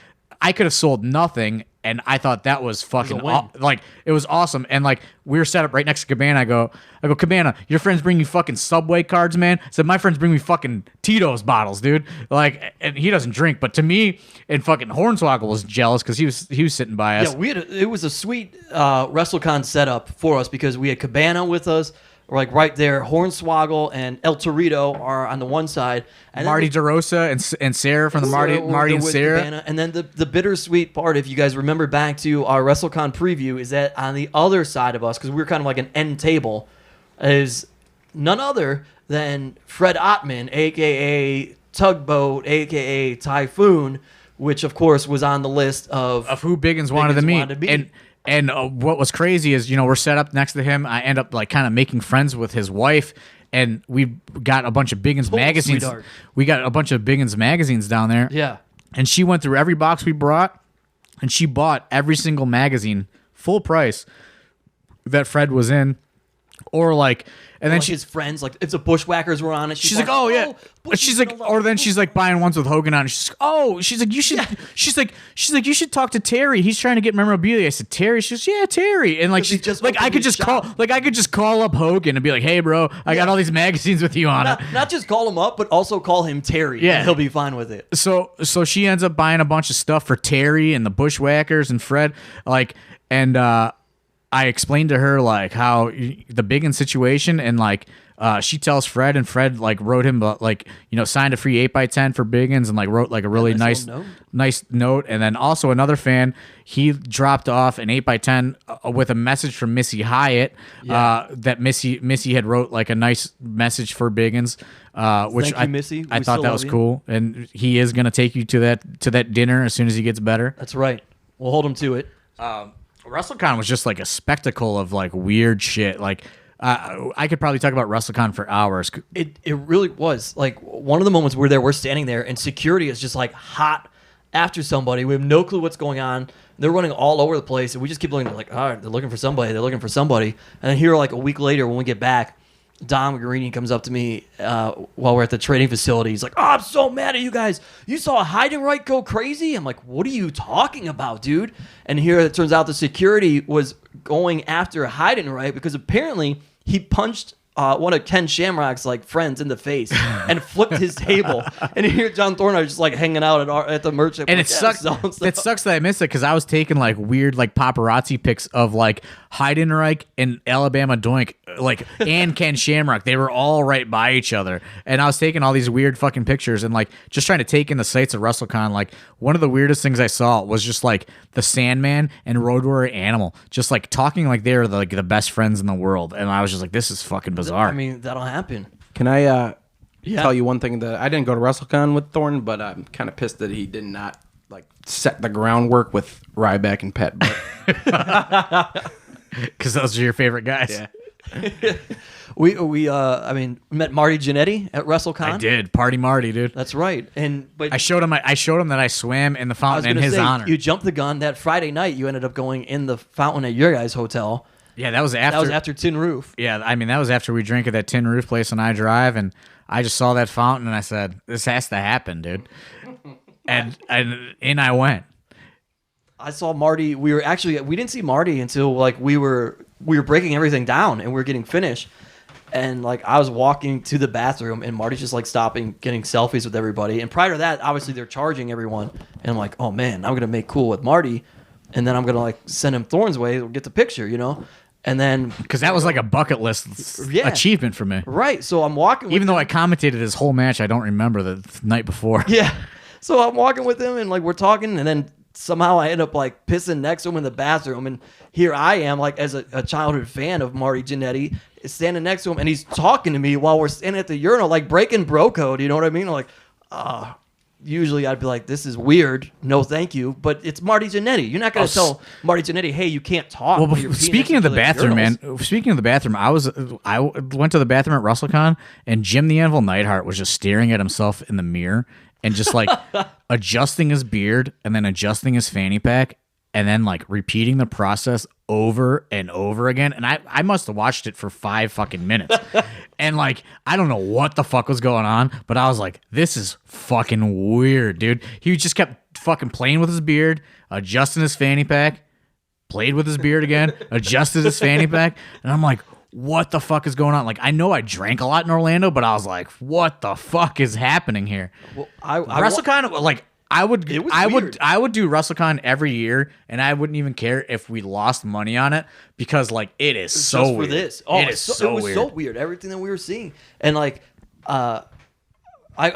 I could have sold nothing, and I thought that was fucking like it was awesome. And like we were set up right next to Cabana. I go, Cabana, your friends bring you fucking Subway cards, man. I said, my friends bring me fucking Tito's bottles, dude. Like, and he doesn't drink, but to me, and fucking Hornswoggle was jealous because he was sitting by us. Yeah, it was a sweet WrestleCon setup for us because we had Cabana with us. We're like right there. Hornswoggle and El Torito are on the one side, and Marty DeRosa and Sarah from the Marty and Sarah. Cabana. And then the bittersweet part, if you guys remember back to our WrestleCon preview, is that on the other side of us, because we were kind of like an end table, is none other than Fred Ottman, aka Tugboat, aka Typhoon, which of course was on the list of who Biggins wanted to meet. And what was crazy is, we're set up next to him. I end up like kind of making friends with his wife, and we got a bunch of Biggins magazines. Sweetheart. We got a bunch of Biggins magazines down there. Yeah. And she went through every box we brought, and she bought every single magazine full price that Fred was in. Or like, and then his friends, like if the Bushwhackers were on it, she's like, oh yeah. She's like, or then she's like buying ones with Hogan on it. She's like, oh, she's like, you should. Yeah. She's like, you should talk to Terry. He's trying to get memorabilia. I said, Terry. She goes, yeah, Terry. And like, she's just like, I could just call up Hogan and be like, hey, bro, I got all these magazines with you on it. Not just call him up, but also call him Terry. Yeah, and he'll be fine with it. So she ends up buying a bunch of stuff for Terry and the Bushwhackers and Fred, like, and I explained to her like how the Biggins situation, and like she tells Fred, and Fred like wrote him like signed a free 8x10 for Biggins, and like wrote like a really nice note. And then also another fan, he dropped off an 8x10 with a message from Missy Hyatt, that Missy had wrote like a nice message for Biggins, which Thank you, Missy. I thought that was cool, and he is gonna take you to that dinner as soon as he gets better. That's right. We'll hold him to it. WrestleCon was just like a spectacle of like weird shit. Like I could probably talk about WrestleCon for hours. It really was. Like one of the moments we're standing there, and security is just like hot after somebody. We have no clue what's going on. They're running all over the place, and we just keep looking like, all right, they're looking for somebody. And then here, like a week later, when we get back, Dom Guarini comes up to me while we're at the training facility. He's like, "Oh, I'm so mad at you guys. You saw Heidenreich go crazy?" I'm like, "What are you talking about, dude?" And here it turns out the security was going after Heidenreich because apparently he punched one of Ken Shamrock's like friends in the face and flipped his table. And here John Thorne are just like hanging out at the merch. And it sucks. It sucks that I missed it because I was taking like weird like paparazzi pics of like Heidenreich and Alabama Doink, like and Ken Shamrock. They were all right by each other, and I was taking all these weird fucking pictures and like just trying to take in the sights of WrestleCon. Like one of the weirdest things I saw was just like the Sandman and Road Warrior Animal just like talking like they're like the best friends in the world, and I was just like, this is fucking bizarre. I mean, that'll happen. Can I tell you one thing? That I didn't go to WrestleCon with Thorne, but I'm kind of pissed that he did not like set the groundwork with Ryback and Pat Butt. Because those are your favorite guys. Yeah. We met Marty Jannetty at WrestleCon. I did. Party Marty, dude. That's right. But I showed him that I swam in the I was fountain in going to his say, honor. you jumped the gun. That Friday night, you ended up going in the fountain at your guys' hotel. Yeah, that was after. That was after Tin Roof. Yeah, I mean, that was after we drank at that Tin Roof place on I Drive, and I just saw that fountain, and I said, this has to happen, dude. and in I went. I saw Marty. We didn't see Marty until like we were breaking everything down and we were getting finished. And like I was walking to the bathroom and Marty's just like stopping, getting selfies with everybody. And prior to that, obviously they're charging everyone. And I'm like, oh man, I'm gonna make cool with Marty, and then I'm gonna like send him Thorne's way, get the picture, you know. And then because that was like a bucket list achievement for me, right? So I'm walking, even though I commentated his whole match, I don't remember the night before. Yeah, so I'm walking with him and like we're talking, and then somehow I end up like pissing next to him in the bathroom, and here I am like as a childhood fan of Marty Jannetty standing next to him, and he's talking to me while we're standing at the urinal, like breaking bro code. You know what I mean? Like, usually I'd be like, this is weird, no thank you, but it's Marty Jannetty. You're not going to tell Marty Jannetty, hey, you can't talk. Well, speaking of the bathroom, man, speaking of the bathroom, I went to the bathroom at WrestleCon, and Jim the Anvil Neidhart was just staring at himself in the mirror and just like adjusting his beard and then adjusting his fanny pack and then like repeating the process over and over again. And I must have watched it for 5 fucking minutes. And like, I don't know what the fuck was going on, but I was like, this is fucking weird, dude. He just kept fucking playing with his beard, adjusting his fanny pack, played with his beard again, adjusted his fanny pack. And I'm like, what the fuck is going on? Like, I know I drank a lot in Orlando, but I was like, what the fuck is happening here? Well, WrestleCon, like, I would do WrestleCon every year, and I wouldn't even care if we lost money on it because like it is so just weird. For this. It is so weird. So weird. Everything that we were seeing, and like, I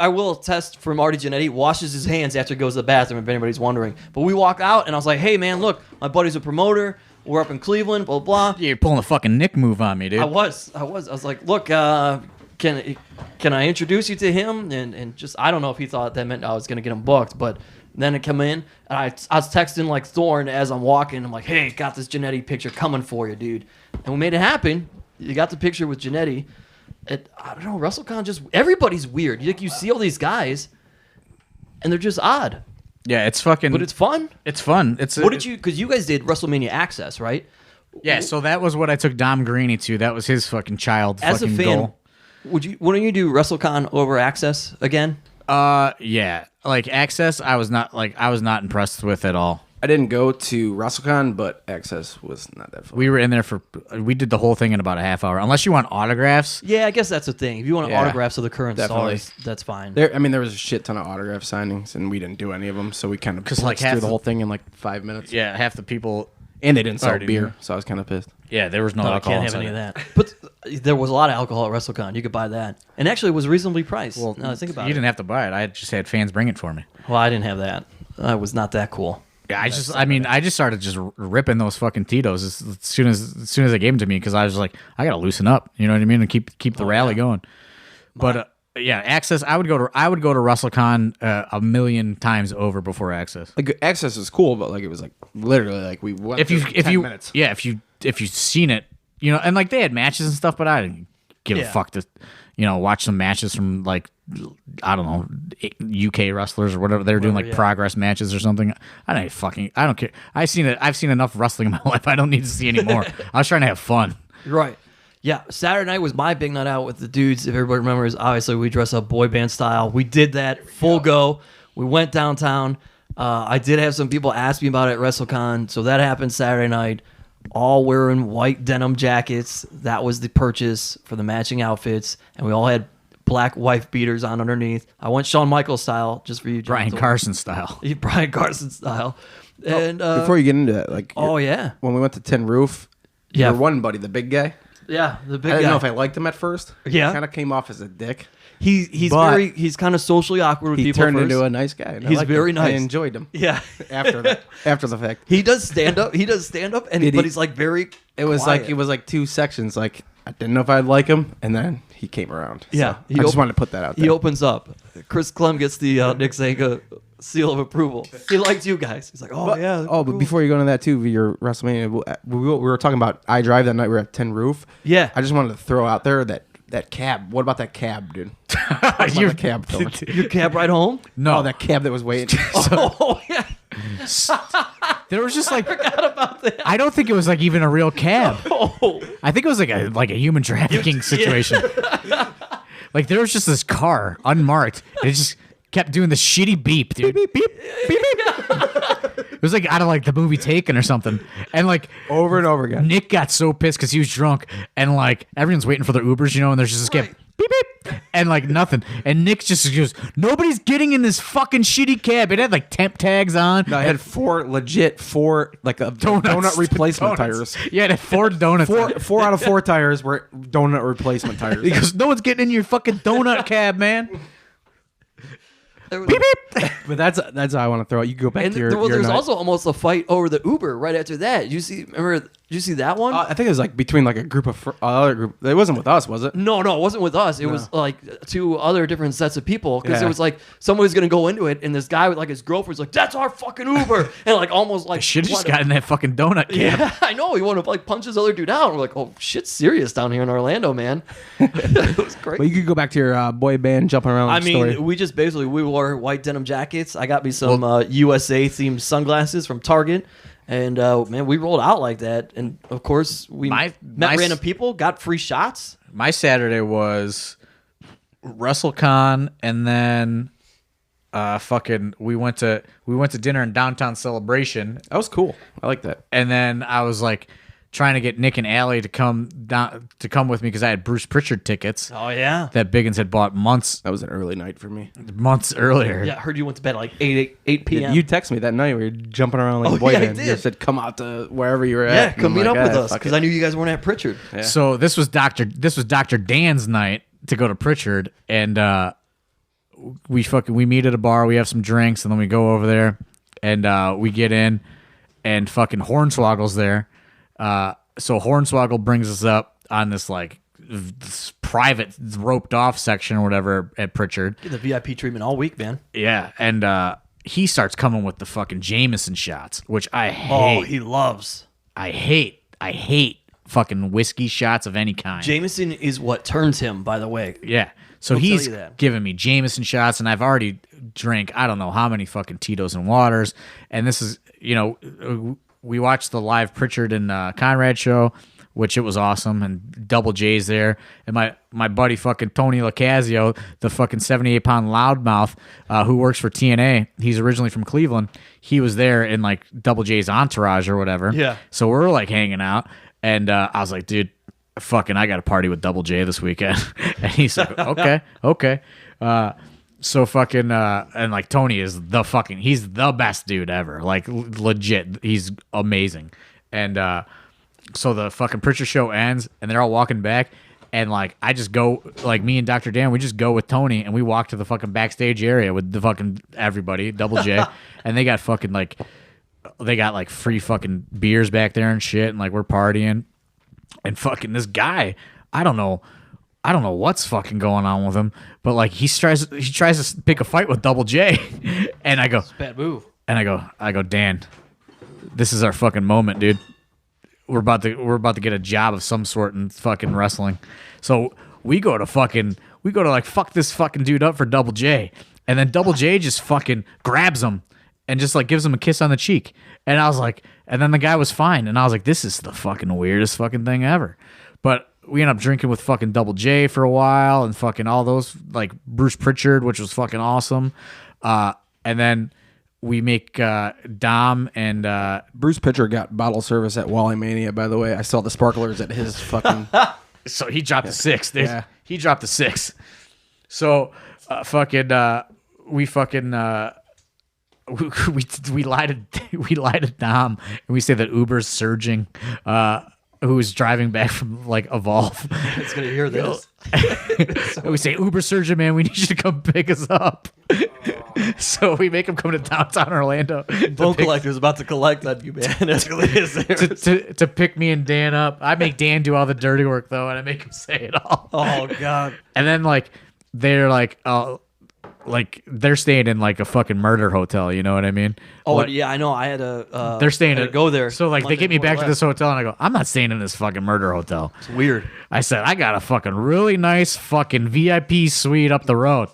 will attest for Marty Jannetty washes his hands after he goes to the bathroom. If anybody's wondering, but we walk out, and I was like, hey man, look, my buddy's a promoter. We're up in Cleveland. Blah blah. Yeah, you're pulling a fucking Nick move on me, dude. I was like, look, can I introduce you to him? And just I don't know if he thought that meant I was gonna get him booked, but. Then it come in, and I was texting like Thorne as I'm walking. I'm like, hey, got this Jannetty picture coming for you, dude. And we made it happen. You got the picture with Jannetty. I don't know, WrestleCon just, everybody's weird. You see all these guys, and they're just odd. Yeah, it's fucking... But it's fun. It's fun. Because you guys did WrestleMania Access, right? Yeah, so that was what I took Dom Guarini to. That was his fucking child as fucking a fan, goal. Wouldn't you do WrestleCon over Access again? Yeah. Like Access, I was not impressed with at all. I didn't go to WrestleCon, but Access was not that fun. We were in there we did the whole thing in about a half hour. Unless you want autographs. Yeah, I guess that's the thing. If you want autographs of the current stars, that's fine. There was a shit ton of autograph signings, and we didn't do any of them, so we kind of blitzed through the whole thing in like 5 minutes. Yeah, half the people... And they didn't sell beer, so I was kind of pissed. Yeah, there was no alcohol. I can't have any of that. But there was a lot of alcohol at WrestleCon. You could buy that. And actually, it was reasonably priced. Well, now think about it. You didn't have to buy it. I just had fans bring it for me. Well, I didn't have that. I was not that cool. Yeah, I just started just ripping those fucking Tito's as soon as they gave them to me because I was like, I gotta loosen up. You know what I mean? And keep the rally going. But yeah, Access. I would go to WrestleCon a million times over before Access. Like Access is cool, but like it was like literally like we went if you 10 minutes. Yeah, if you've seen it, you know, and like they had matches and stuff, but I didn't give a fuck to, you know, watch some matches from like I don't know UK wrestlers or whatever they're doing, like progress matches or something. I don't care. I've seen enough wrestling in my life. I don't need to see any more. I was trying to have fun. Right. Yeah, Saturday night was my big night out with the dudes. If everybody remembers, obviously we dress up boy band style. We did that full go. We went downtown. I did have some people ask me about it at Wrestlecon, so that happened Saturday night. All wearing white denim jackets. That was the purchase for the matching outfits, and we all had black wife beaters on underneath. I went Shawn Michaels style, just for you, Brian Carson style. Brian Carson style. And Before you get into that, like, yeah, when we went to Tin Roof, Yeah. your one buddy, the big guy. yeah, the big I didn't guy. know if I liked him at first. Yeah. He kind of came off as a dick. He's But he's kind of socially awkward with He people. turned at first. into a nice guy. and I He's liked very him. nice. I enjoyed him. Yeah. After the fact. He does stand up. Did But he? he's like very. It was quiet. like two sections. Like, I didn't know if I'd like him, and then he came around. Yeah, So he I just wanted to put that out there. He opens up. Chris Clem gets the Nick Sanka seal of approval. He likes you guys. He's like, oh yeah. Oh, but cool. before you go into that too, your WrestleMania, we were talking about iDrive that night. We were at Tin Roof. Yeah. I just wanted to throw out there that cab. What about that cab, dude? Your cab. Thorne? Your cab ride home? No, that cab that was waiting. Oh yeah. There was just like Forgot about that. I don't think it was like even a real cab. Oh. I think it was like a human trafficking situation. Like there was just this car unmarked. And it just kept doing this shitty beep, dude. Beep beep beep beep. It was like out of like the movie Taken or something. And like Over and over again. Nick got so pissed because he was drunk and like everyone's waiting for their Ubers, you know, and there's just this Right. skip beep beep and like nothing. And Nick just goes, nobody's getting in this fucking shitty cab. It had like temp tags on. No, I had four like a donut replacement Donuts. tires. Yeah, it had 4 donuts. Four out of 4 tires were donut replacement tires. He goes, no one's getting in your fucking donut cab, man. There was- Beep beep. But that's how I want to throw it. You go back And to your. there was your night. also almost a fight over the Uber right after that. Did you see that one? I think it was like between like a group of other group. It wasn't with us, was it? No, it wasn't with us. It was like 2 other different sets of people because Yeah. it was like someone was gonna go into it, and this guy with like his girlfriend was like, "That's our fucking Uber," and like almost like Should have just wanted- got in that fucking donut cab. Yeah, I know. He wanted to like punch this other dude out. We're like, "Oh, shit's serious down here in Orlando, man." It was great. Well, you could go back to your boy band jumping around. I mean, story. we wore white denim jackets. I got me some USA themed sunglasses from Target. And man, we rolled out like that, and of course we met random people, got free shots. My Saturday was Wrestlecon, and then we went to dinner in downtown Celebration, that was cool. I like that. and then I was like trying to get Nick and Allie to come with me because I had Bruce Pritchard tickets Oh yeah, that Biggins had bought months That was an early night for me. earlier. yeah. I heard you went to bed at like 8 p.m. You texted me that night. We were jumping around like Oh, a boy yeah, I band. did. You said, "Come out to wherever you were at." yeah, And come I'm meet like, up with "Ah, us fuck because it." I knew you guys weren't at Pritchard. Yeah. So this was Dr. Dan's night to go to Pritchard, and we meet at a bar. We have some drinks, and then we go over there, and we get in, and fucking Hornswoggle's there. So Hornswoggle brings us up on this like this private roped off section or whatever at Pritchard. Get the VIP treatment all week, man. Yeah, and he starts coming with the fucking Jameson shots, which I Oh, hate. he loves. I hate fucking whiskey shots of any kind. Jameson is what turns him, by the way. Yeah. So He'll tell he's you that. giving me Jameson shots, and I've already drank I don't know how many fucking Tito's and waters. And this is, we watched the live Pritchard and Conrad show, which it was awesome, and Double J's there. And my buddy fucking Tony Lacazio, the fucking 78-pound loudmouth who works for TNA, he's originally from Cleveland. He was there in like Double J's entourage or whatever. Yeah. So we're like hanging out, and I was like, dude, fucking I got a party with Double J this weekend. And he's like, okay. So fucking and like Tony is he's the best dude ever. Like legit, he's amazing. And so the fucking Pritchard show ends, and they're all walking back, and like I just go, like me and Dr. Dan, we just go with Tony, and we walk to the fucking backstage area with the fucking everybody, Double J, and they got fucking like free fucking beers back there and shit, and like we're partying. And fucking this guy, I don't know what's fucking going on with him, but like he tries to pick a fight with Double J, and I go, Bad move. and I go, Dan, this is our fucking moment, dude. We're about to get a job of some sort in fucking wrestling. So we go to like fuck this fucking dude up for Double J, and then Double J just fucking grabs him and just like gives him a kiss on the cheek. And I was like, and then the guy was fine, and I was like, this is the fucking weirdest fucking thing ever. But we ended up drinking with fucking Double J for a while and fucking all those, like Bruce Pritchard, which was fucking awesome. And then we make Dom and Bruce Pitcher got bottle service at Walemania, by the way. I saw the sparklers at his fucking... so he dropped a 6. Yeah. He dropped a 6. So we lied to Dom, and we say that Uber's surging, who was driving back from like Evolve. It's gonna hear this. We say, Uber surgeon, man, we need you to come pick us up. So we make him come to downtown Orlando. Bone collector's about to collect on you, man. That's really is there. to pick me and Dan up. I make Dan do all the dirty work though, and I make him say it all. Oh god. And then like they're like they're staying in like a fucking murder hotel, you know what I mean? Oh Like, yeah, I know. I had to. they're staying to go there. So like they Monday get me before I back to left. this hotel, and I go, I'm not staying in this fucking murder hotel. It's weird. I said, I got a fucking really nice fucking VIP suite up the road.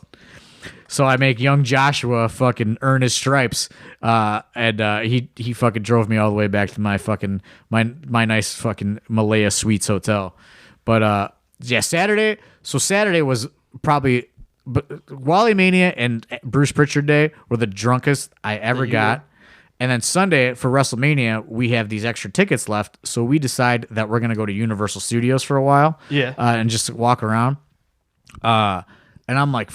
So I make young Joshua fucking earn his stripes, and he fucking drove me all the way back to my fucking my nice fucking Malaya Suites hotel. But yeah, Saturday. So Saturday was probably Walemania and Bruce Pritchard Day were the drunkest I ever got. And then Sunday for WrestleMania, we have these extra tickets left, so we decide that we're gonna go to Universal Studios for a while, and just walk around. And I'm like,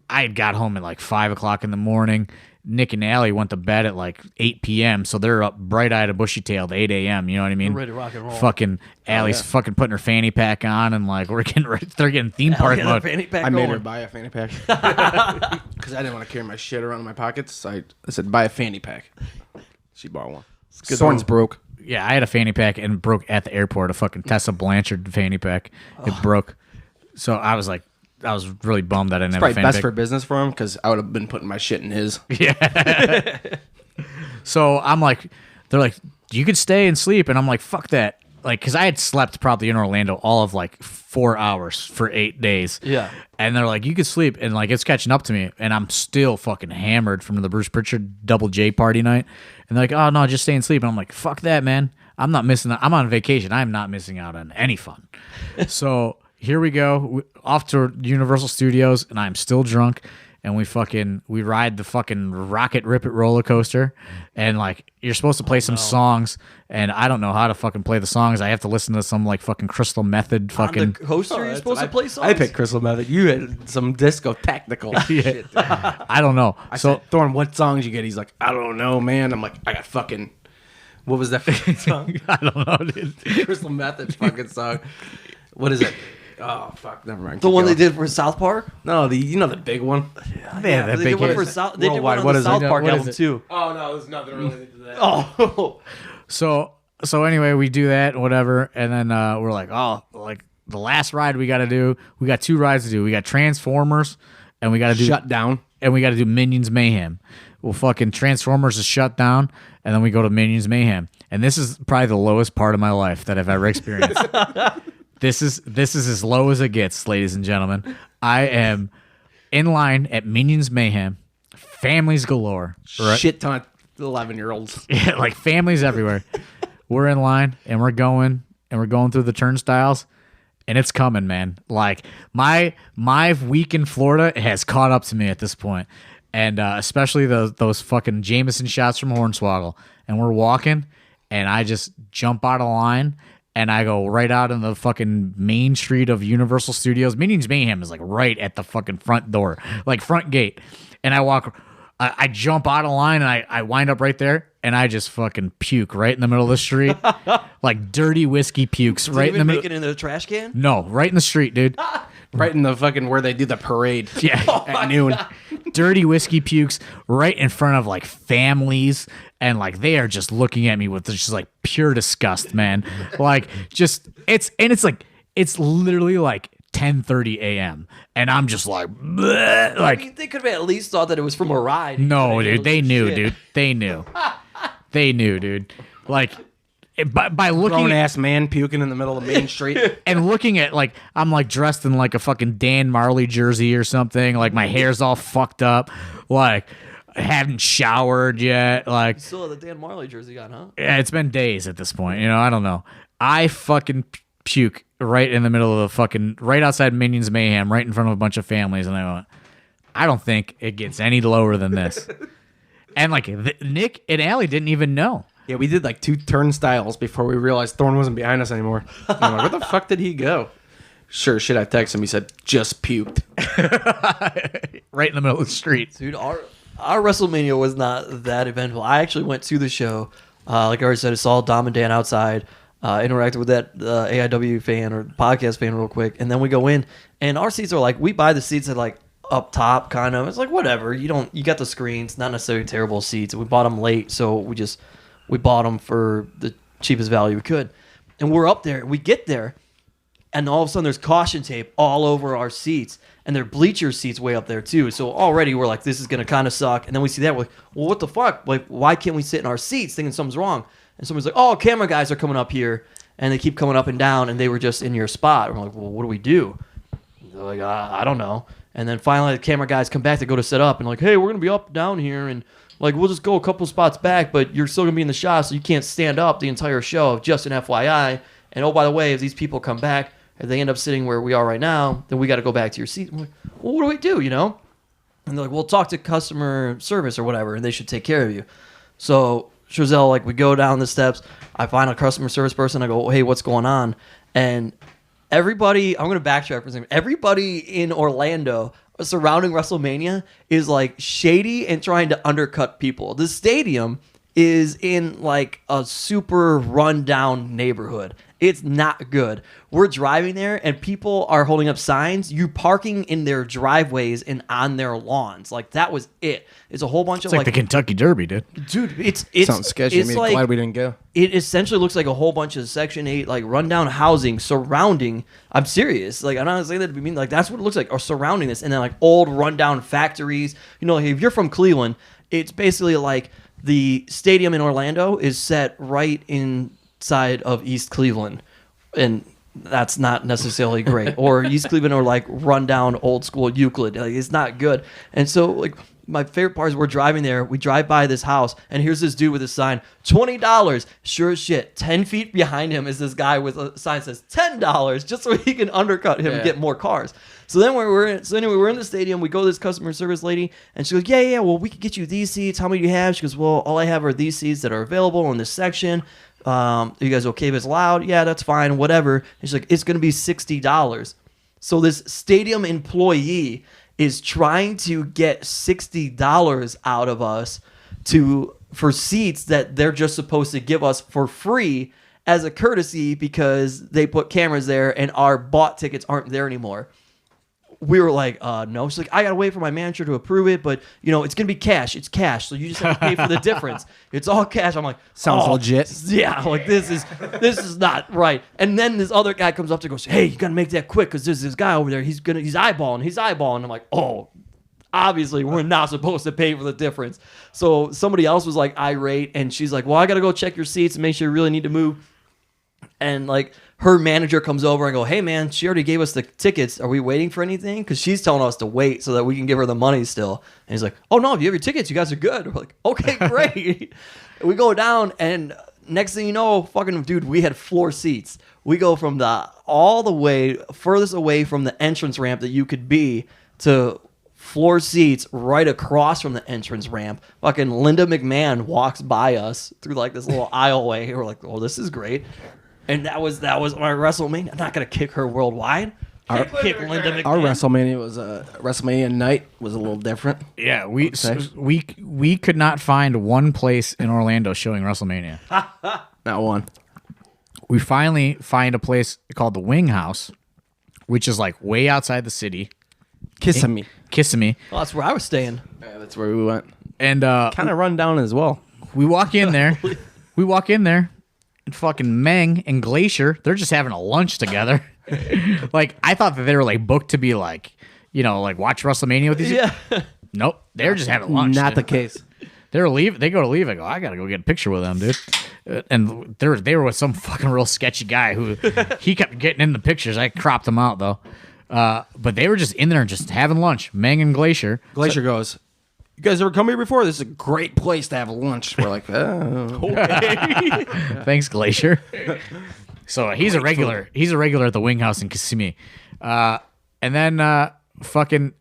I had got home at like 5 o'clock in the morning. Nick and Allie went to bed at like 8 p.m., so they're up bright-eyed and bushy-tailed at 8 a.m., you know what I mean? We're ready to rock and roll. Fucking Allie's fucking putting her fanny pack on, and like we're getting ready, they're getting theme park mode. I made her buy a fanny pack. Because I didn't want to carry my shit around in my pockets. So I said, buy a fanny pack. She bought one. Thorne's broke. Yeah, I had a fanny pack and it broke at the airport. A fucking Tessa Blanchard fanny pack. It broke. So I was really bummed that I didn't have a Probably fanny best pack. for business for him because I would have been putting my shit in his. Yeah. So I'm like, they're like, you could stay and sleep. And I'm like, fuck that. Like, because I had slept probably in Orlando all of like 4 hours for 8 days. Yeah. And they're like, you could sleep. And like, it's catching up to me. And I'm still fucking hammered from the Bruce Pritchard Double J party night. And they're like, oh, no, just stay and sleep. And I'm like, fuck that, man. I'm not missing out. I'm on vacation. I'm not missing out on any fun. So here we go, off to Universal Studios, and I'm still drunk. And we ride the fucking Rocket Rip It roller coaster, and like you're supposed to play some songs, and I don't know how to fucking play the songs. I have to listen to some like fucking Crystal Method fucking. On the coaster, you're supposed to play songs. I picked Crystal Method. You had some disco technical shit. I don't know. I said, Thorne, what songs you get? He's like, I don't know, man. I'm like, I got fucking. What was that fucking song? I don't know, dude. Crystal Method fucking song. What is it? Oh fuck, never mind. The one they did for South Park. No, the big one. Yeah, that they big did one hit. for South. They did Worldwide. one What on the is it? South Park What is album it? too. Oh no, there's nothing related to that. Oh, So anyway, we do that, whatever, and then we're like, oh, like the last ride we got to do. We got 2 rides to do. We got Transformers, and we got to do Shut down. and we got to do Minions Mayhem. Well, fucking Transformers is shut down, and then we go to Minions Mayhem, and this is probably the lowest part of my life that I've ever experienced. This is as low as it gets, ladies and gentlemen. I am in line at Minions Mayhem, families galore, right? Shit ton of 11-year-olds. Yeah, like families everywhere. We're in line and we're going through the turnstiles, and it's coming, man. Like my week in Florida has caught up to me at this point, and especially those fucking Jameson shots from Hornswoggle. And we're walking, and I just jump out of line. And I go right out in the fucking main street of Universal Studios. Minions Mayhem is like right at the fucking front door, like front gate. And I jump out of line, and I wind up right there, and I just fucking puke right in the middle of the street. Like dirty whiskey pukes right in the middle. Make it in the trash can. No, right in the street, dude. Right in the fucking where they do the parade. Yeah. At noon. Dirty whiskey pukes right in front of like families, and like they are just looking at me with just like pure disgust, man. Like just it's literally like 10:30 a.m. and I'm just like bleh, like I mean, they could have at least thought that it was from a ride. no, dude, they knew, Shit. dude. They knew, dude. Like by looking Grown at, ass man puking in the middle of Main Street. and looking at like I'm like dressed in like a fucking Dan Marley jersey or something. Like my hair's all fucked up. Like I haven't showered yet. Like Still have the Dan Marley jersey on, huh? yeah, it's been days at this point. You know, I don't know. I fucking puke right in the middle of right outside Minions Mayhem, right in front of a bunch of families. And I went, I don't think it gets any lower than this. And like Nick and Allie didn't even know. Yeah, we did like 2 turnstiles before we realized Thorne wasn't behind us anymore. I'm like, where the fuck did he go? Sure shit, I texted him. He said, just puked. Right in the middle of the street. Dude, our WrestleMania was not that eventful. I actually went to the show. Like I already said, I saw Dom and Dan outside, interacted with that AIW fan or podcast fan real quick, and then we go in, and our seats are like, we buy the seats at like up top, kind of. It's like, whatever. You got the screens, not necessarily terrible seats. We bought them late, so we bought them for the cheapest value we could. And we're up there, we get there, and all of a sudden there's caution tape all over our seats, and there are bleacher seats way up there too. So already we're like, this is going to kind of suck. And then we see that, we're like, well, what the fuck? Like, why can't we sit in our seats thinking something's wrong? And someone's like, oh, camera guys are coming up here, and they keep coming up and down, and they were just in your spot. And we're like, well, what do we do? They're like, I don't know. And then finally the camera guys come back to go to set up, and like, hey, we're going to be up down here, and like, we'll just go a couple spots back, but you're still going to be in the shot, so you can't stand up the entire show, just an FYI. And oh, by the way, if these people come back, if they end up sitting where we are right now, then we got to go back to your seat. I'm like, well, what do we do, And they're like, well, talk to customer service or whatever, and they should take care of you. So, Chazelle, like, we go down the steps. I find a customer service person. I go, hey, what's going on? And everybody, I'm going to backtrack for a second. Everybody in Orlando surrounding WrestleMania is, like, shady and trying to undercut people. The stadium is in, like, a super run-down neighborhood. It's not good. We're driving there, and people are holding up signs. You parking in their driveways and on their lawns. Like, that was it. It's a whole bunch of, like the Kentucky Derby, dude. Dude, it's Sounds sketchy. It's I'm like, glad we didn't go. It essentially looks like a whole bunch of Section 8, like, rundown housing surrounding. I'm serious. Like, I'm not saying that to be mean. Like, that's what it looks like, or surrounding this. And then, like, old rundown factories. Like, if you're from Cleveland, it's basically like the stadium in Orlando is set right inside of East Cleveland. And that's not necessarily great. Or East Cleveland, or like rundown old school Euclid. Like, it's not good. And so, like, my favorite part is we're driving there. We drive by this house, and here's this dude with a sign, $20. Sure as shit. 10 feet behind him is this guy with a sign that says $10, just so he can undercut him and get more cars. So then we're in the stadium. We go to this customer service lady, and she goes, yeah, well, we could get you these seats. How many do you have? She goes, well, all I have are these seats that are available in this section. Are you guys okay if it's loud? Yeah, that's fine, whatever. And she's like, it's going to be $60. So this stadium employee is trying to get $60 out of us for seats that they're just supposed to give us for free as a courtesy because they put cameras there and our bought tickets aren't there anymore. We were like, no. She's like, I got to wait for my manager to approve it, but, it's going to be cash. It's cash, so you just have to pay for the difference. It's all cash. I'm like, Sounds legit. Yeah, like, this is not right. And then this other guy comes up to goes, hey, you got to make that quick because there's this guy over there. He's eyeballing. I'm like, oh, obviously we're not supposed to pay for the difference. So somebody else was like irate, and she's like, well, I got to go check your seats and make sure you really need to move. And like, her manager comes over and go, hey man, she already gave us the tickets. Are we waiting for anything? Because she's telling us to wait so that we can give her the money still. And he's like, oh no, if you have your tickets, you guys are good. We're like, okay, great. We go down, and next thing you know, fucking dude, we had floor seats. We go from all the way furthest away from the entrance ramp that you could be to floor seats right across from the entrance ramp. Fucking Linda McMahon walks by us through like this little aisleway. We're like, oh, this is great. And that was my WrestleMania. I'm not gonna kick her worldwide. Kick Linda McMahon. Our WrestleMania night was a little different. Yeah, we could not find one place in Orlando showing WrestleMania. Not one. We finally find a place called the Wing House, which is like way outside the city. Kissimmee. Well, that's where I was staying. Yeah, that's where we went. And kind of run down as well. We walk in there. And fucking Meng and Glacier, they're just having a lunch together. Like, I thought that they were like booked to be like, like watch WrestleMania with these. Yeah. Nope, they're just having lunch. Not the case. They go to leave. I go, I gotta go get a picture with them, dude. And they were with some fucking real sketchy guy who he kept getting in the pictures. I cropped them out though. But they were just in there just having lunch. Meng and Glacier. Glacier goes, you guys ever come here before? This is a great place to have lunch. We're like, oh. Okay. Thanks, Glacier. So he's a regular. He's a regular at the Wing House in Kissimmee. And then fucking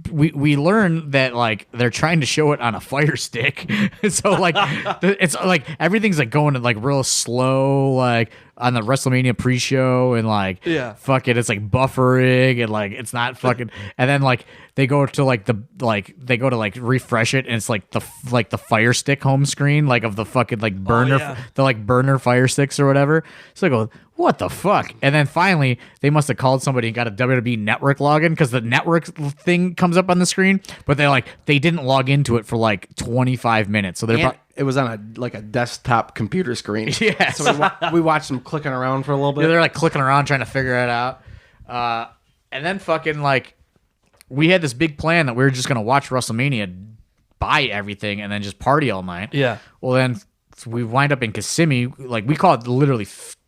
we learn that like they're trying to show it on a fire stick. So like it's like everything's like going like real slow like on the WrestleMania pre-show and like fuck it, it's like buffering and like it's not fucking and then like they go to like refresh it and it's like the fire stick home screen like of the fucking like burner the like burner fire sticks or whatever. So I go, what the fuck? And then finally they must have called somebody and got a WWE network login because the network thing comes up on the screen, but they didn't log into it for like 25 minutes. So they're it was on a desktop computer screen. Yeah. So we watched them clicking around for a little bit. Yeah, they're like clicking around trying to figure it out. And then fucking like we had this big plan that we were just gonna watch WrestleMania, buy everything, and then just party all night. Yeah. Well, then we wind up in Kissimmee. Like we called literally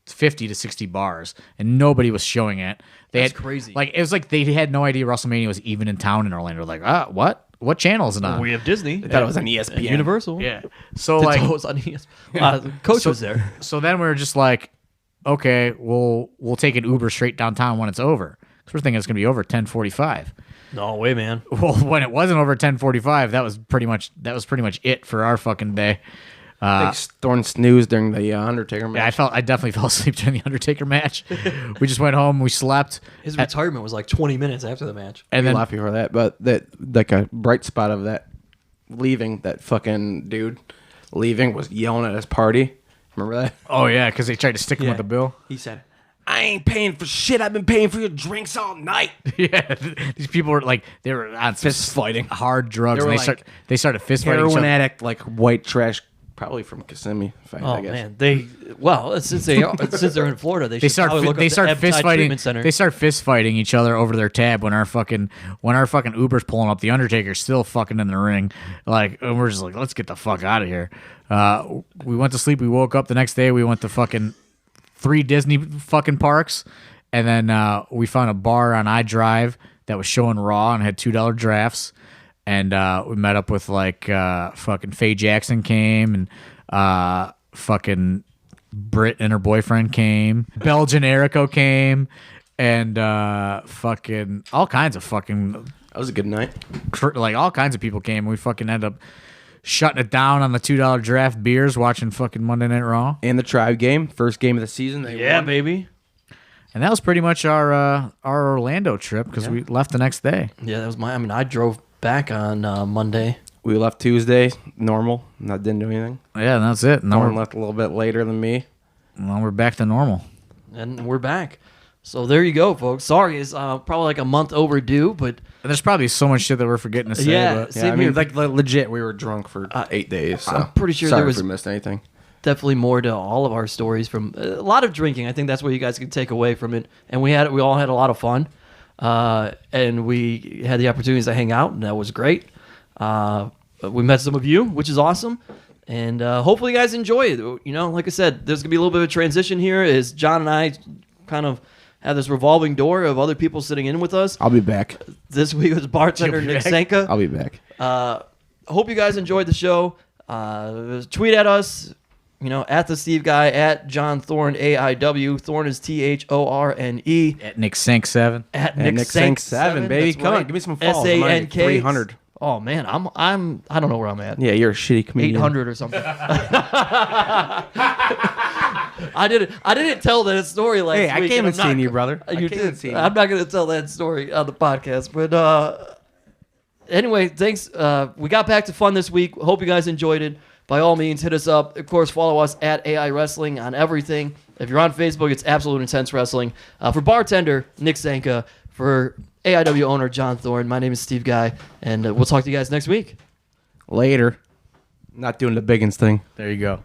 50 to 60 bars, and nobody was showing it. That's crazy. Like it was like they had no idea WrestleMania was even in town in Orlando. Like, what? What channel is it on? We have Disney. I thought it was on ESPN. Universal. Yeah. So It's like, always on ESPN. Coach was there. so then we were just like, okay, we'll take an Uber straight downtown when it's over. Because we're thinking it's gonna be over at 10:45. No way, man. Well, when it wasn't over 10:45, that was pretty much it for our fucking day. I think Thorne snoozed during the Undertaker match. Yeah, I definitely fell asleep during the Undertaker match. We just went home, we slept, His retirement was like 20 minutes after the match. and I'm then laughing for that, but that like a bright spot of that leaving, that fucking dude leaving was yelling at his party. Remember that? oh yeah, because they tried to stick him with the bill. He said, "I ain't paying for shit. I've been paying for your drinks all night." Yeah, these people were like they were on some Fist fighting. hard drugs, They were and like they started fist fighting each Heroin other. addict, like white trash, probably from Kissimmee. I Oh guess. man, since they're in Florida, they start fist fighting. Center. They start fist fighting each other over their tab when our fucking Uber's pulling up. The Undertaker's still fucking in the ring, like, and we're just like, let's get the fuck out of here. We went to sleep. We woke up the next day. We went to fucking 3 Disney fucking parks, and then we found a bar on iDrive that was showing Raw and had $2 drafts. And we met up with like fucking Faye Jackson came, and fucking Britt and her boyfriend came. Belgian Erico came, and fucking all kinds of fucking That was a good night. like all kinds of people came. We fucking ended up shutting it down on the $2 draft beers, watching fucking Monday Night Raw. And the Tribe game, first game of the season. They won. baby. And that was pretty much our Orlando trip because we left the next day. Yeah, that was I drove back on Monday. We left Tuesday, normal. Not didn't do anything. Yeah, and that's it. Now Thorne we're, left a little bit later than me. now we're back to normal. And we're back. So there you go, folks. Sorry, it's probably like a month overdue, but And there's probably so much shit that we're forgetting to say. Yeah. But Yeah, Same I mean, here. like legit, we were drunk for 8 days. So. I'm pretty sure Sorry there was- if we missed anything. definitely more to all of our stories from a lot of drinking. I think that's what you guys can take away from it. And we all had a lot of fun, and we had the opportunities to hang out, and that was great. We met some of you, which is awesome. And hopefully you guys enjoy it. You know, like I said, there's going to be a little bit of a transition here as John and I kind of have this revolving door of other people sitting in with us. I'll be back. This week was bartender You'll be Nick back? Sanka. I'll be back. I hope you guys enjoyed the show. Tweet at us, at the Steve Guy, at John Thorne, AIW. Thorne is THORNE. At Nick Sank 7. At Nick Nick Sank Sank 7, baby. That's Come on, right. give me some follows. I'm already at SANK 300. Oh man, I don't know where I'm at. Yeah, you're a shitty comedian. 800 or something. I didn't tell that story last Hey, week. I came and and I'm seen not- you, brother. I You came did. and seen you. I'm not going to tell that story on the podcast, but anyway, thanks. We got back to fun this week. Hope you guys enjoyed it. By all means, hit us up. Of course, follow us at AI Wrestling on everything. If you're on Facebook, it's Absolute Intense Wrestling. For bartender Nick Sanka, for AIW owner John Thorne, my name is Steve Guy, and we'll talk to you guys next week. Later. Not doing the biggins thing. There you go.